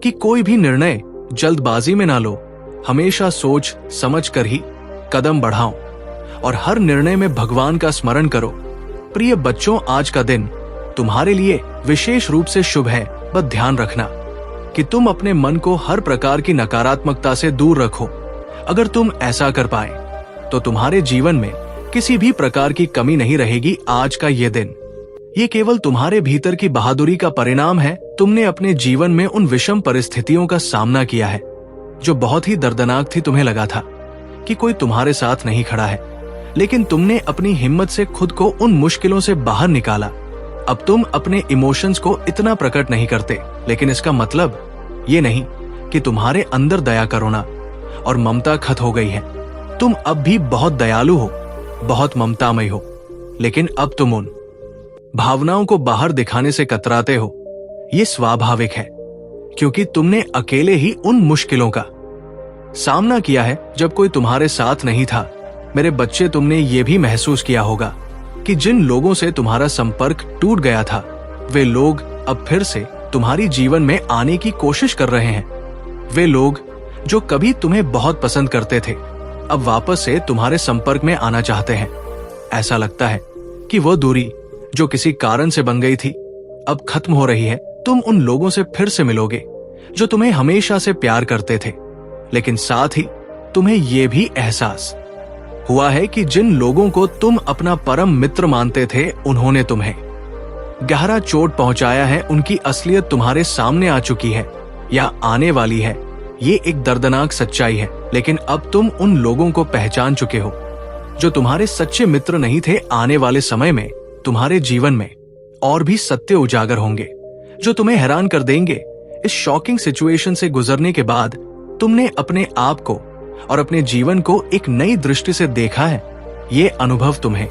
कि कोई भी निर्णय जल्दबाजी में ना लो। हमेशा सोच समझ कर ही कदम बढ़ाओ और हर निर्णय में भगवान का स्मरण करो। प्रिय बच्चों, आज का दिन तुम्हारे लिए विशेष रूप से शुभ है। बस ध्यान रखना कि तुम अपने मन को हर प्रकार की नकारात्मकता से दूर रखो। अगर तुम ऐसा कर पाए तो तुम्हारे जीवन में किसी भी प्रकार की कमी नहीं रहेगी। आज का ये दिन ये केवल तुम्हारे भीतर की बहादुरी का परिणाम है। तुमने अपने जीवन में उन विषम परिस्थितियों का सामना किया है जो बहुत ही दर्दनाक थी। तुम्हें लगा था कि कोई तुम्हारे साथ नहीं खड़ा है, लेकिन तुमने अपनी हिम्मत से खुद को उन मुश्किलों से बाहर निकाला। अब तुम अपने इमोशंस को इतना प्रकट नहीं करते, लेकिन इसका मतलब ये नहीं कि तुम्हारे अंदर दया करुणा और ममता खत्म हो गई है। तुम अब भी बहुत दयालु हो, बहुत ममतामय हो, लेकिन अब तुम उन भावनाओं को बाहर दिखाने से कतराते हो। ये स्वाभाविक है, क्योंकि तुमने अकेले ही उन मुश्किलों का सामना किया है जब कोई तुम्हारे साथ नहीं था। मेरे बच्चे, तुमने ये भी महसूस किया होगा कि जिन लोगों से तुम्हारा संपर्क टूट गया था वे लोग अब फिर से तुम्हारी जीवन में आने की कोशिश कर रहे हैं। वे लोग जो कभी तुम्हें बहुत पसंद करते थे अब वापस से तुम्हारे संपर्क में आना चाहते हैं। ऐसा लगता है कि वो दूरी जो किसी कारण से बन गई थी अब खत्म हो रही है। तुम उन लोगों से फिर से मिलोगे जो तुम्हें हमेशा से प्यार करते थे, लेकिन साथ ही तुम्हें यह भी एहसास हुआ है कि जिन लोगों को तुम अपना परम मित्र मानते थे उन्होंने तुम्हें गहरा चोट पहुंचाया है। उनकी असलियत तुम्हारे सामने आ चुकी है या आने वाली है। ये एक दर्दनाक सच्चाई है, लेकिन अब तुम उन लोगों को पहचान चुके हो जो तुम्हारे सच्चे मित्र नहीं थे। आने वाले समय में तुम्हारे जीवन में और भी सत्य उजागर होंगे जो तुम्हें हैरान कर देंगे। इस शॉकिंग सिचुएशन से गुजरने के बाद तुमने अपने आप को और अपने जीवन को एक नई दृष्टि से देखा है। ये अनुभव तुम्हें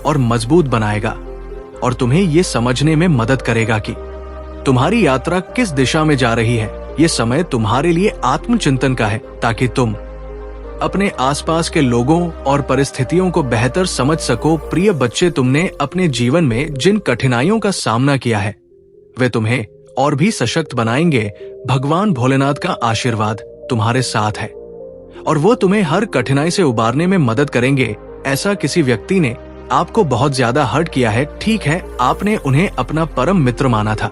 और मजबूत बनाएगा और तुम्हें ये समझने में मदद करेगा कि तुम्हारी यात्रा किस दिशा में जा रही है। ये समय तुम्हारे लिए आत्मचिंतन का है, ताकि तुम अपने आसपास के लोगों और परिस्थितियों को बेहतर समझ सको। प्रिय बच्चे, तुमने अपने जीवन में जिन कठिनाइयों का सामना किया है वे तुम्हें और भी सशक्त बनाएंगे। भगवान भोलेनाथ का आशीर्वाद तुम्हारे साथ है और वो तुम्हें हर कठिनाई से उबारने में मदद करेंगे। ऐसा किसी व्यक्ति ने आपको बहुत ज्यादा हर्ट किया है, ठीक है, आपने उन्हें अपना परम मित्र माना था,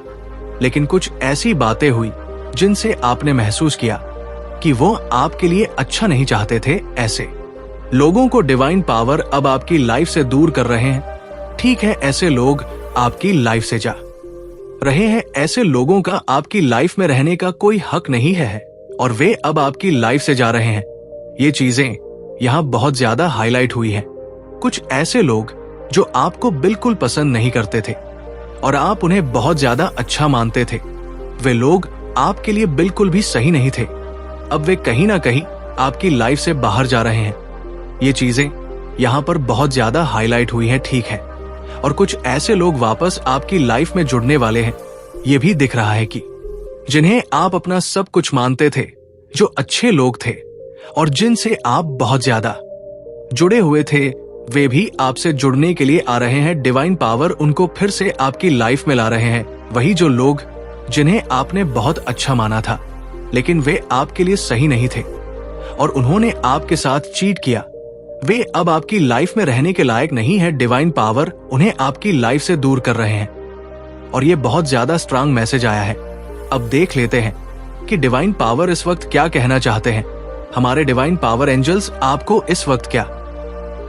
लेकिन कुछ ऐसी बातें हुई जिनसे आपने महसूस किया कि वो आपके लिए अच्छा नहीं चाहते थे। ऐसे लोगों को डिवाइन पावर अब आपकी लाइफ से दूर कर रहे हैं। ठीक है, ऐसे लोग आपकी लाइफ से जा रहे हैं। ऐसे लोगों का आपकी लाइफ में रहने का कोई हक नहीं है और वे अब आपकी लाइफ से जा रहे हैं। ये चीजें यहाँ बहुत ज्यादा हाईलाइट हुई हैं। कुछ ऐसे लोग जो आपको बिल्कुल पसंद नहीं करते थे और आप उन्हें बहुत ज्यादा अच्छा मानते थे, वे लोग आपके लिए बिल्कुल भी सही नहीं थे। अब वे कहीं ना कहीं आपकी लाइफ से बाहर जा रहे हैं। ये चीजें यहाँ पर बहुत ज्यादा हाईलाइट हुई हैं, ठीक है। और कुछ ऐसे लोग वापस आपकी लाइफ में जुड़ने वाले हैं। ये भी दिख रहा है कि जिन्हें आप अपना सब कुछ मानते थे, जो अच्छे लोग थे और जिनसे आप बहुत ज्यादा जुड़े हुए थे, वे भी आपसे जुड़ने के लिए आ रहे हैं। डिवाइन पावर उनको फिर से आपकी लाइफ में ला रहे हैं। वही जो लोग जिन्हें आपने बहुत अच्छा माना था, लेकिन वे आपके लिए सही नहीं थे और उन्होंने आपके साथ चीट किया, वे अब आपकी लाइफ में रहने के लायक नहीं है। डिवाइन पावर उन्हें आपकी लाइफ से दूर कर रहे हैं और ये बहुत ज्यादा स्ट्रांग मैसेज आया है। अब देख लेते हैं कि डिवाइन पावर इस वक्त क्या कहना चाहते हैं। हमारे डिवाइन पावर एंजल्स आपको इस वक्त क्या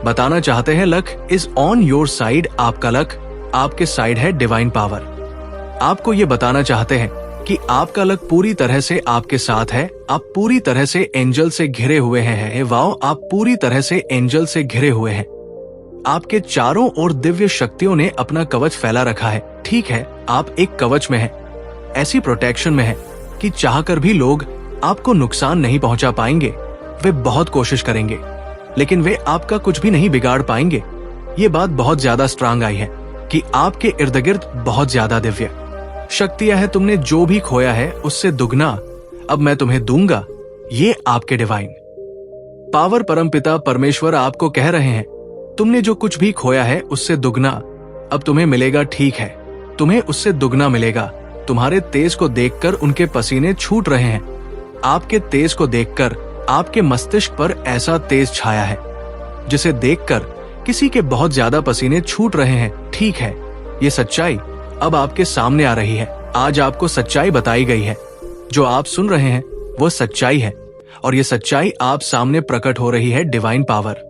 बताना चाहते हैं। Luck is on your side. आपका लक आपके साइड है। डिवाइन पावर आपको ये बताना चाहते हैं कि आपका लक पूरी तरह से आपके साथ है। आप पूरी तरह से एंजल से घिरे हुए हैं। वाओ, आप पूरी तरह से एंजल से घिरे हुए हैं। आपके चारों ओर दिव्य शक्तियों ने अपना कवच फैला रखा है। ठीक है, आप एक कवच में हैं, ऐसी प्रोटेक्शन में हैं कि चाहकर भी लोग आपको नुकसान नहीं पहुंचा पाएंगे। वे बहुत कोशिश करेंगे लेकिन वे आपका कुछ भी नहीं बिगाड़ पाएंगे। ये बात बहुत ज्यादा स्ट्रांग आई है कि आपके इर्द गिर्द बहुत ज्यादा दिव्य शक्तियां हैं। तुमने जो भी खोया है उससे दुगना अब मैं तुम्हें दूंगा। ये आपके डिवाइन पावर परमपिता परमेश्वर आपको कह रहे हैं, तुमने जो कुछ भी खोया है उससे दुगना अब तुम्हें मिलेगा। ठीक है, तुम्हें उससे दुगना मिलेगा। तुम्हारे तेज को देखकर उनके पसीने छूट रहे हैं। आपके तेज को देखकर आपके मस्तिष्क पर ऐसा तेज छाया है जिसे देखकर किसी के बहुत ज्यादा पसीने छूट रहे हैं। ठीक है, ये सच्चाई अब आपके सामने आ रही है। आज आपको सच्चाई बताई गई है। जो आप सुन रहे हैं वो सच्चाई है और ये सच्चाई आप सामने प्रकट हो रही है। डिवाइन पावर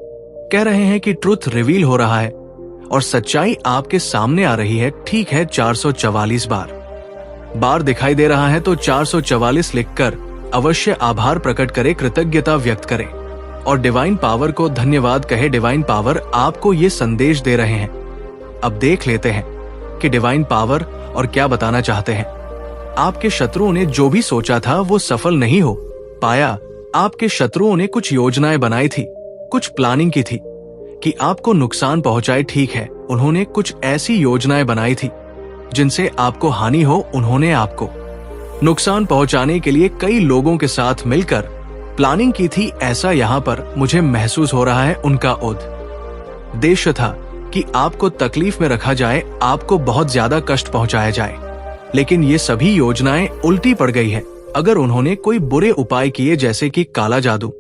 कह रहे हैं कि ट्रुथ रिवील हो रहा है और सच्चाई आपके सामने आ रही है। ठीक है, 444 बार दिखाई दे रहा है तो 444 लिखकर अवश्य आभार प्रकट करे, कृतज्ञता व्यक्त करे और डिवाइन पावर को धन्यवाद कहे। डिवाइन पावर आपको ये संदेश दे रहे हैं। अब देख लेते हैं कि डिवाइन पावर और क्या बताना चाहते हैं। आपके शत्रुओं ने जो भी सोचा था वो सफल नहीं हो पाया। आपके शत्रुओं ने कुछ योजनाएं बनाई थी, कुछ प्लानिंग की थी कि आपको नुकसान पहुंचाए। ठीक है, उन्होंने कुछ ऐसी योजनाएं बनाई थी जिनसे आपको हानि हो। उन्होंने आपको नुकसान पहुंचाने के लिए कई लोगों के साथ मिलकर प्लानिंग की थी। ऐसा यहाँ पर मुझे महसूस हो रहा है। उनका उद्देश्य था कि आपको तकलीफ में रखा जाए, आपको बहुत ज्यादा कष्ट पहुंचाया जाए, लेकिन ये सभी योजनाएं उल्टी पड़ गई है। अगर उन्होंने कोई बुरे उपाय किए जैसे कि काला जादू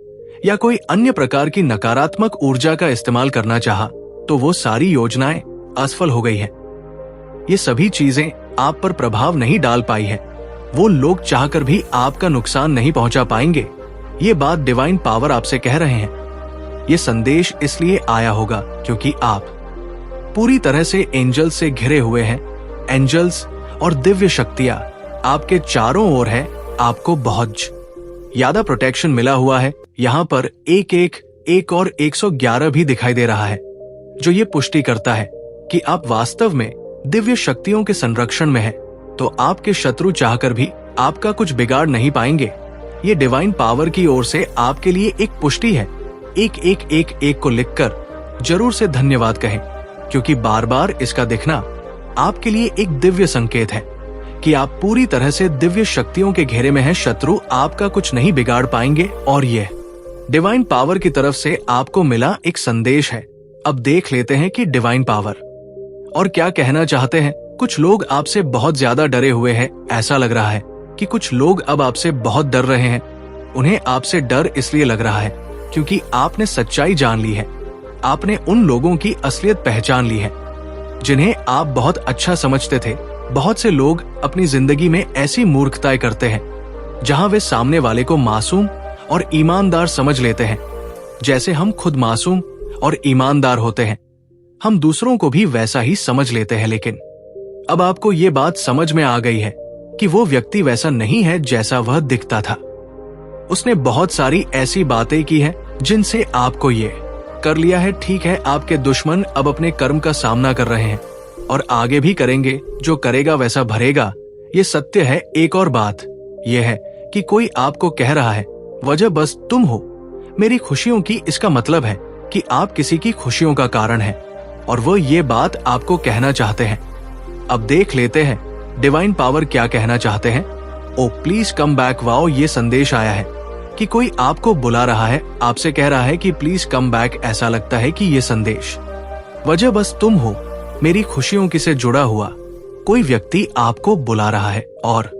या कोई अन्य प्रकार की नकारात्मक ऊर्जा का इस्तेमाल करना चाहा, तो वो सारी योजनाएं असफल हो गई हैं। ये सभी चीजें आप पर प्रभाव नहीं डाल पाई है। वो लोग चाहकर भी आपका नुकसान नहीं पहुंचा पाएंगे। ये बात डिवाइन पावर आपसे कह रहे हैं। ये संदेश इसलिए आया होगा क्योंकि आप पूरी तरह से एंजल्स से घिरे हुए हैं। एंजल्स और दिव्य शक्तियां आपके चारों ओर है। आपको बहुत ज्यादा प्रोटेक्शन मिला हुआ है। यहाँ पर एक और 111 भी दिखाई दे रहा है, जो ये पुष्टि करता है कि आप वास्तव में दिव्य शक्तियों के संरक्षण में हैं। तो आपके शत्रु चाहकर भी आपका कुछ बिगाड़ नहीं पाएंगे। ये डिवाइन पावर की ओर से आपके लिए एक पुष्टि है। एक को लिखकर जरूर से धन्यवाद कहें, क्योंकि बार बार इसका दिखना आपके लिए एक दिव्य संकेत है कि आप पूरी तरह से दिव्य शक्तियों के घेरे में हैं, शत्रु आपका कुछ नहीं बिगाड़ पाएंगे। और ये डिवाइन पावर की तरफ से आपको मिला एक संदेश है। अब देख लेते हैं कि डिवाइन पावर और क्या कहना चाहते हैं। कुछ लोग आपसे बहुत ज्यादा डरे हुए हैं। ऐसा लग रहा है कि कुछ लोग अब आपसे बहुत डर रहे हैं। उन्हें आपसे डर इसलिए लग रहा है क्योंकि आपने सच्चाई जान ली है। आपने उन लोगों की असलियत पहचान ली है जिन्हें आप बहुत अच्छा समझते थे। बहुत से लोग अपनी जिंदगी में ऐसी मूर्खताएं करते हैं जहां वे सामने वाले को मासूम और ईमानदार समझ लेते हैं, जैसे हम खुद मासूम और ईमानदार होते हैं। हम दूसरों को भी वैसा ही समझ लेते हैं। लेकिन अब आपको ये बात समझ में आ गई है कि वो व्यक्ति वैसा नहीं है जैसा वह दिखता था। उसने बहुत सारी ऐसी बातें की हैं जिनसे आपको ये कर लिया है। ठीक है, आपके दुश्मन अब अपने कर्म का सामना कर रहे हैं और आगे भी करेंगे। जो करेगा वैसा भरेगा, ये सत्य है। एक और बात यह है कि कोई आपको कह रहा है वजह बस तुम हो मेरी खुशियों की। इसका मतलब है कि आप किसी की खुशियों का कारण हैं और वो ये बात आपको कहना चाहते हैं। अब देख लेते हैं डिवाइन पावर क्या कहना चाहते हैं। ओ प्लीज कम बैक। वाओ, ये संदेश आया है कि कोई आपको बुला रहा है, आपसे कह रहा है कि प्लीज कम बैक। ऐसा लगता है कि ये संदेश वजह बस तुम हो मेरी खुशियों की से जुड़ा हुआ कोई व्यक्ति आपको बुला रहा है और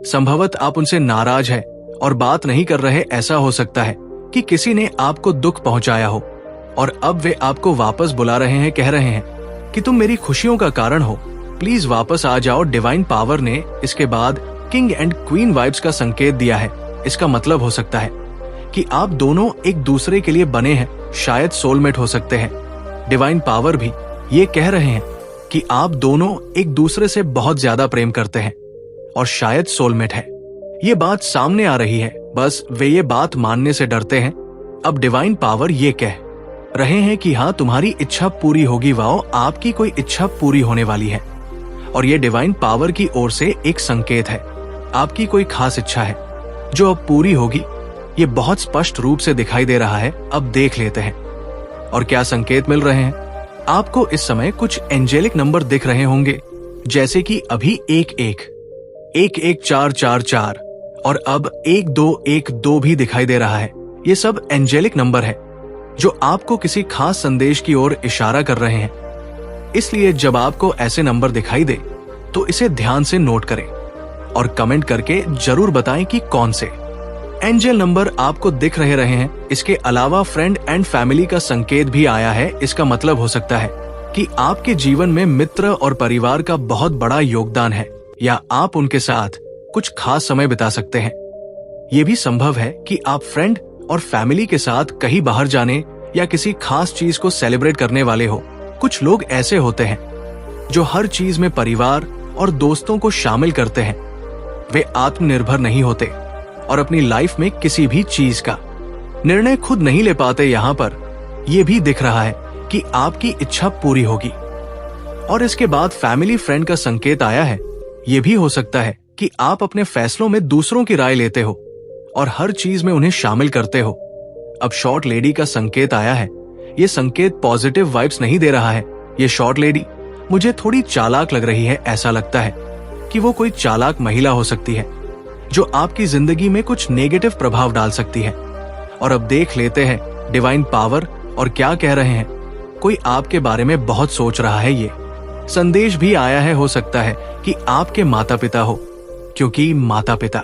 संभवत आप उनसे नाराज है और बात नहीं कर रहे। ऐसा हो सकता है कि किसी ने आपको दुख पहुंचाया हो और अब वे आपको वापस बुला रहे हैं, कह रहे हैं कि तुम मेरी खुशियों का कारण हो, प्लीज वापस आ जाओ। डिवाइन पावर ने इसके बाद किंग एंड क्वीन वाइब्स का संकेत दिया है। इसका मतलब हो सकता है कि आप दोनों एक दूसरे के लिए बने हैं, शायद सोलमेट हो सकते हैं। डिवाइन पावर भी ये कह रहे हैं कि आप दोनों एक दूसरे से बहुत ज्यादा प्रेम करते हैं और शायद सोलमेट है। ये बात सामने आ रही है, बस वे ये बात मानने से डरते हैं। अब डिवाइन पावर ये कह रहे हैं कि हाँ, तुम्हारी इच्छा पूरी होगी। वाओ, आपकी कोई इच्छा पूरी होने वाली है और ये डिवाइन पावर की ओर से एक संकेत है। आपकी कोई खास इच्छा है जो अब पूरी होगी। ये बहुत स्पष्ट रूप से दिखाई दे रहा है। अब देख लेते हैं और क्या संकेत मिल रहे हैं। आपको इस समय कुछ एंजेलिक नंबर दिख रहे होंगे, जैसे कि अभी 11444 और अब 1212 भी दिखाई दे रहा है। ये सब एंजेलिक नंबर है जो आपको किसी खास संदेश की ओर इशारा कर रहे हैं। इसलिए जब आपको ऐसे नंबर दिखाई दे तो इसे ध्यान से नोट करें और कमेंट करके जरूर बताएं कि कौन से एंजल नंबर आपको दिख रहे हैं। इसके अलावा फ्रेंड एंड फैमिली का संकेत भी आया है। इसका मतलब हो सकता है कि आपके जीवन में मित्र और परिवार का बहुत बड़ा योगदान है या आप उनके साथ कुछ खास समय बिता सकते हैं। ये भी संभव है कि आप फ्रेंड और फैमिली के साथ कहीं बाहर जाने या किसी खास चीज को सेलिब्रेट करने वाले हो। कुछ लोग ऐसे होते हैं जो हर चीज में परिवार और दोस्तों को शामिल करते हैं। वे आत्मनिर्भर नहीं होते और अपनी लाइफ में किसी भी चीज का निर्णय खुद नहीं ले पाते। यहाँ पर यह भी दिख रहा है कि आपकी इच्छा पूरी होगी। और इसके बाद फैमिली फ्रेंड का संकेत आया है। यह भी हो सकता है कि आप अपने फैसलों में दूसरों की राय लेते हो और हर चीज में उन्हें शामिल करते हो। अब शॉर्ट लेडी का संकेत आया है। यह संकेत पॉजिटिव वाइब्स नहीं दे रहा है। ये शॉर्ट लेडी मुझे थोड़ी चालाक लग रही है। ऐसा लगता है कि वो कोई चालाक महिला हो सकती है जो आपकी जिंदगी में कुछ नेगेटिव प्रभाव डाल सकती है। और अब देख लेते हैं डिवाइन पावर और क्या कह रहे हैं। कोई आपके बारे में बहुत सोच रहा है। ये संदेश भी आया है। हो सकता है कि आपके माता पिता हो, क्योंकि माता पिता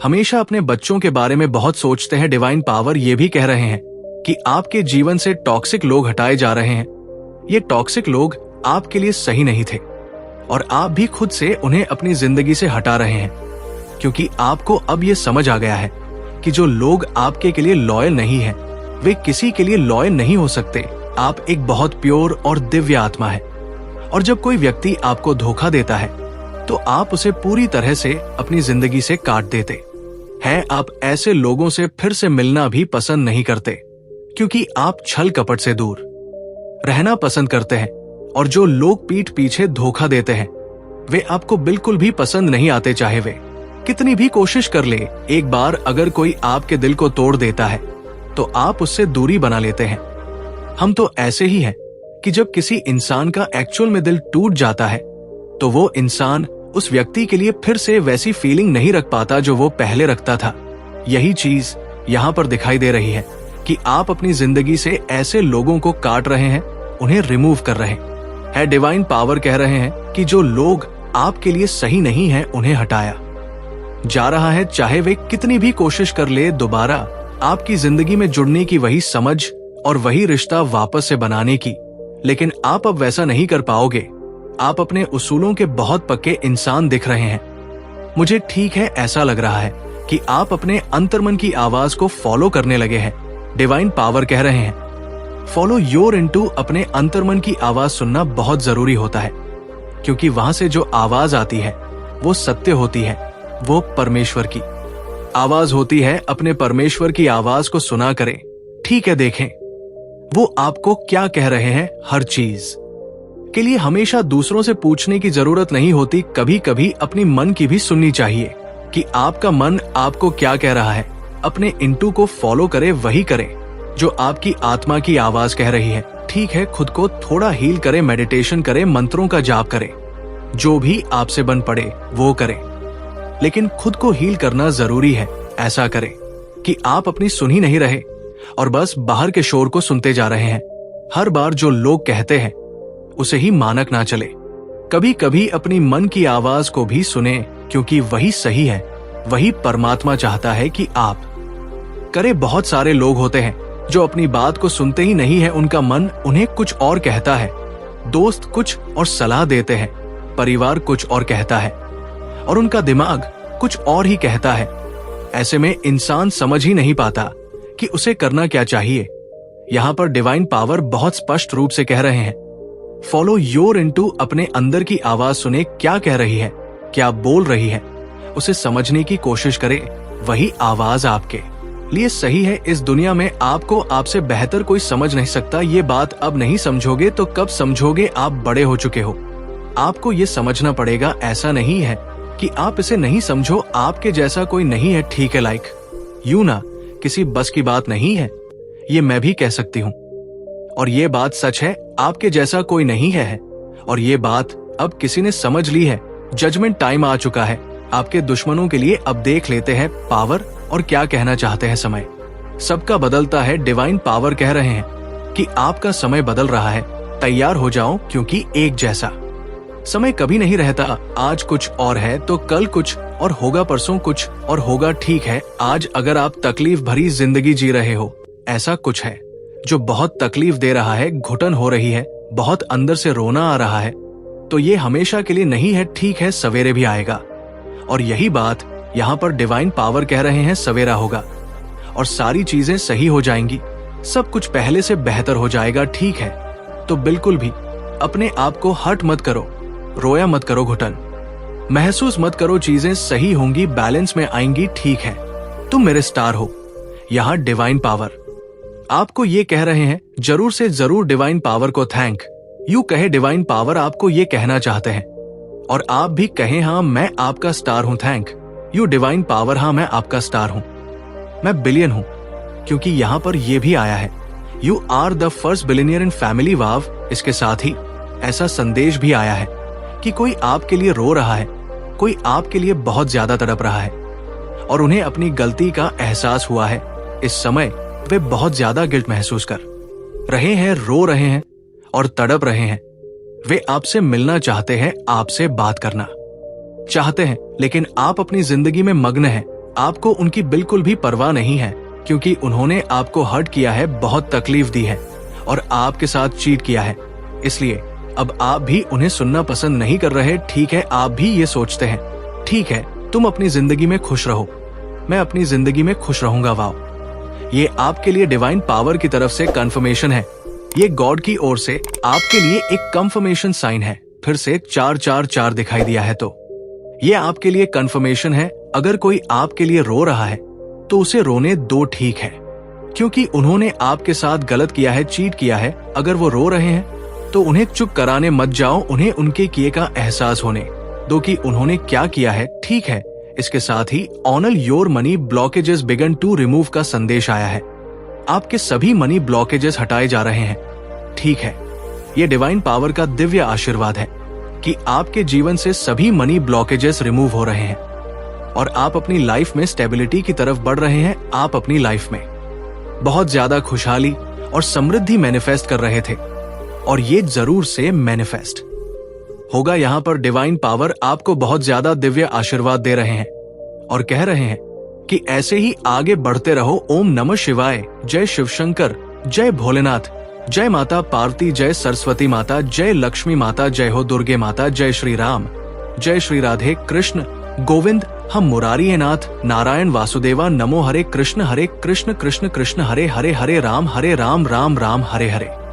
हमेशा अपने बच्चों के बारे में बहुत सोचते हैं। डिवाइन पावर ये भी कह रहे हैं कि आपके जीवन से टॉक्सिक लोग हटाए जा रहे हैं। ये टॉक्सिक लोग आपके लिए सही नहीं थे और आप भी खुद से उन्हें अपनी जिंदगी से हटा रहे हैं, क्योंकि आपको अब ये समझ आ गया है कि जो लोग आपके के लिए लॉयल नहीं हैं, वे किसी के लिए लॉयल नहीं हो सकते। आप एक बहुत प्योर और दिव्य आत्मा है और जब कोई व्यक्ति आपको धोखा देता है तो आप उसे पूरी तरह से अपनी जिंदगी से काट देते हैं। आप ऐसे लोगों से फिर से मिलना भी पसंद नहीं करते, क्योंकि आप छल कपट से दूर रहना पसंद करते हैं। और जो लोग पीठ पीछे धोखा देते हैं वे आपको बिल्कुल भी पसंद नहीं आते, चाहे वे कितनी भी कोशिश कर ले। एक बार अगर कोई आपके दिल को तोड़ देता है तो आप उससे दूरी बना लेते हैं। हम तो ऐसे ही हैं कि जब किसी इंसान का एक्चुअल में दिल टूट जाता है तो वो इंसान उस व्यक्ति के लिए फिर से वैसी फीलिंग नहीं रख पाता जो वो पहले रखता था। यही चीज यहाँ पर दिखाई दे रही है कि आप अपनी जिंदगी से ऐसे लोगों को काट रहे हैं, उन्हें रिमूव कर रहे हैं। डिवाइन पावर कह रहे हैं कि जो लोग आपके लिए सही नहीं हैं, उन्हें हटाया जा रहा है। चाहे वे कितनी भी कोशिश कर ले, दोबारा आपकी जिंदगी में जुड़ने की, वही समझ और वही रिश्ता वापस से बनाने की, लेकिन आप अब वैसा नहीं कर पाओगे। आप अपने उसूलों के बहुत पक्के इंसान दिख रहे हैं। मुझे ठीक है ऐसा लग रहा है कि आप अपने अंतर्मन की आवाज को फॉलो करने लगे हैं। डिवाइन पावर कह रहे हैं फॉलो योर इनटू। अपने अंतर्मन की आवाज सुनना बहुत जरूरी होता है, क्योंकि वहां से जो आवाज आती है वो सत्य होती है, वो परमेश्वर की आवाज होती है। अपने परमेश्वर की आवाज को सुना करें। ठीक है, देखें वो आपको क्या कह रहे हैं। हर चीज के लिए हमेशा दूसरों से पूछने की जरूरत नहीं होती। कभी कभी अपनी मन की भी सुननी चाहिए कि आपका मन आपको क्या कह रहा है। अपने इंटू को फॉलो करें, वही करें जो आपकी आत्मा की आवाज कह रही है। ठीक है, खुद को थोड़ा हील करें, मेडिटेशन करें, मंत्रों का जाप करें, जो भी आपसे बन पड़े वो करें, लेकिन खुद को हील करना जरूरी है। ऐसा करें कि आप अपनी सुन ही नहीं रहे और बस बाहर के शोर को सुनते जा रहे हैं। हर बार जो लोग कहते हैं उसे ही मानक ना चले। कभी कभी अपनी मन की आवाज को भी सुने, क्योंकि वही सही है, वही परमात्मा चाहता है कि आप करें। बहुत सारे लोग होते हैं जो अपनी बात को सुनते ही नहीं है। उनका मन उन्हें कुछ और कहता है, दोस्त कुछ और सलाह देते हैं, परिवार कुछ और कहता है और उनका दिमाग कुछ और ही कहता है। ऐसे में इंसान समझ ही नहीं पाता कि उसे करना क्या चाहिए। यहाँ पर डिवाइन पावर बहुत स्पष्ट रूप से कह रहे हैं फॉलो योर इनटू। अपने अंदर की आवाज सुने, क्या कह रही है, क्या बोल रही है, उसे समझने की कोशिश करें। वही आवाज आपके लिए सही है। इस दुनिया में आपको आपसे बेहतर कोई समझ नहीं सकता। ये बात अब नहीं समझोगे तो कब समझोगे। आप बड़े हो चुके हो, आपको ये समझना पड़ेगा। ऐसा नहीं है कि आप इसे नहीं समझो, आपके जैसा कोई नहीं है। ठीक है, लाइक यू ना, किसी बस की बात नहीं है, ये मैं भी कह सकती हूँ। और ये बात सच है, आपके जैसा कोई नहीं है। और ये बात अब किसी ने समझ ली है। जजमेंट टाइम आ चुका है आपके दुश्मनों के लिए। अब देख लेते हैं पावर और क्या कहना चाहते हैं। समय सबका बदलता है। डिवाइन पावर कह रहे हैं कि आपका समय बदल रहा है। तैयार हो जाओ, क्योंकि एक जैसा समय कभी नहीं रहता। आज कुछ और है तो कल कुछ और होगा, परसों कुछ और होगा। ठीक है, आज अगर आप तकलीफ भरी जिंदगी जी रहे हो, ऐसा कुछ है जो बहुत तकलीफ दे रहा है, घुटन हो रही है, बहुत अंदर से रोना आ रहा है, तो ये हमेशा के लिए नहीं है। ठीक है, सवेरे भी आएगा। और यही बात यहाँ पर डिवाइन पावर कह रहे हैं, सवेरा होगा और सारी चीजें सही हो जाएंगी, सब कुछ पहले से बेहतर हो जाएगा। ठीक है, तो बिल्कुल भी अपने आप को हर्ट मत करो, रोया मत करो, घुटन महसूस मत करो। चीजें सही होंगी, बैलेंस में आएंगी। ठीक है, तुम मेरे स्टार हो। यहाँ डिवाइन पावर आपको ये कह रहे हैं, जरूर से जरूर डिवाइन पावर को थैंक यू कहे। डिवाइन पावर आपको ये कहना चाहते हैं और आप भी कहें, हाँ मैं आपका स्टार हूं। थैंक यू डिवाइन पावर, हाँ मैं आपका स्टार हूं, मैं बिलियन हूं। क्योंकि यहाँ पर यह भी आया है, you are the first billionaire in family. Wow, इसके साथ ही ऐसा संदेश भी आया है कि कोई आपके लिए रो रहा है, कोई आपके लिए बहुत ज्यादा तड़प रहा है और उन्हें अपनी गलती का एहसास हुआ है। इस समय वे बहुत ज्यादा गिल्ट महसूस कर रहे हैं, रो रहे हैं और तड़प रहे हैं। वे आपसे मिलना चाहते हैं, आपसे बात करना चाहते हैं, लेकिन आप अपनी जिंदगी में मग्न हैं। आपको उनकी बिल्कुल भी परवाह नहीं है, क्योंकि उन्होंने आपको हर्ट किया है, बहुत तकलीफ दी है और आपके साथ चीट किया है। इसलिए अब आप भी उन्हें सुनना पसंद नहीं कर रहे। ठीक है, आप भी ये सोचते हैं, ठीक है तुम अपनी जिंदगी में खुश रहो, मैं अपनी जिंदगी में खुश रहूंगा। वाव, ये आपके लिए डिवाइन पावर की तरफ से कंफर्मेशन है। ये गॉड की ओर से आपके लिए एक कंफर्मेशन साइन है। फिर से 444 दिखाई दिया है, तो ये आपके लिए कंफर्मेशन है। अगर कोई आपके लिए रो रहा है तो उसे रोने दो। ठीक है, क्योंकि उन्होंने आपके साथ गलत किया है, चीट किया है। अगर वो रो रहे हैं तो उन्हें चुप कराने मत जाओ, उन्हें उनके किए का एहसास होने दो कि उन्होंने क्या किया है। ठीक है, इसके साथ ही honour your money blockages began to remove का संदेश आया है। आपके सभी मनी ब्लॉकेजेस हटाए जा रहे हैं। ठीक है, ये डिवाइन पावर का दिव्य आशीर्वाद है कि आपके जीवन से सभी मनी ब्लॉकेजेस रिमूव हो रहे हैं और आप अपनी लाइफ में स्टेबिलिटी की तरफ बढ़ रहे हैं। आप अपनी लाइफ में बहुत ज्यादा खुशहाली और समृद्धि मैनिफेस्ट कर रहे थे और ये जरूर से मैनिफेस्ट होगा। यहाँ पर डिवाइन पावर आपको बहुत ज्यादा दिव्य आशीर्वाद दे रहे हैं और कह रहे हैं कि ऐसे ही आगे बढ़ते रहो। ओम नमः शिवाय। जय शिव शंकर, जय भोलेनाथ, जय माता पार्वती, जय सरस्वती माता, जय लक्ष्मी माता, जय हो दुर्गे माता, जय श्री राम, जय श्री राधे कृष्ण गोविंद, हम मुरारी है नाथ, नारायण वासुदेवा, नमो हरे कृष्ण कृष्ण कृष्ण हरे हरे, हरे राम राम राम हरे हरे।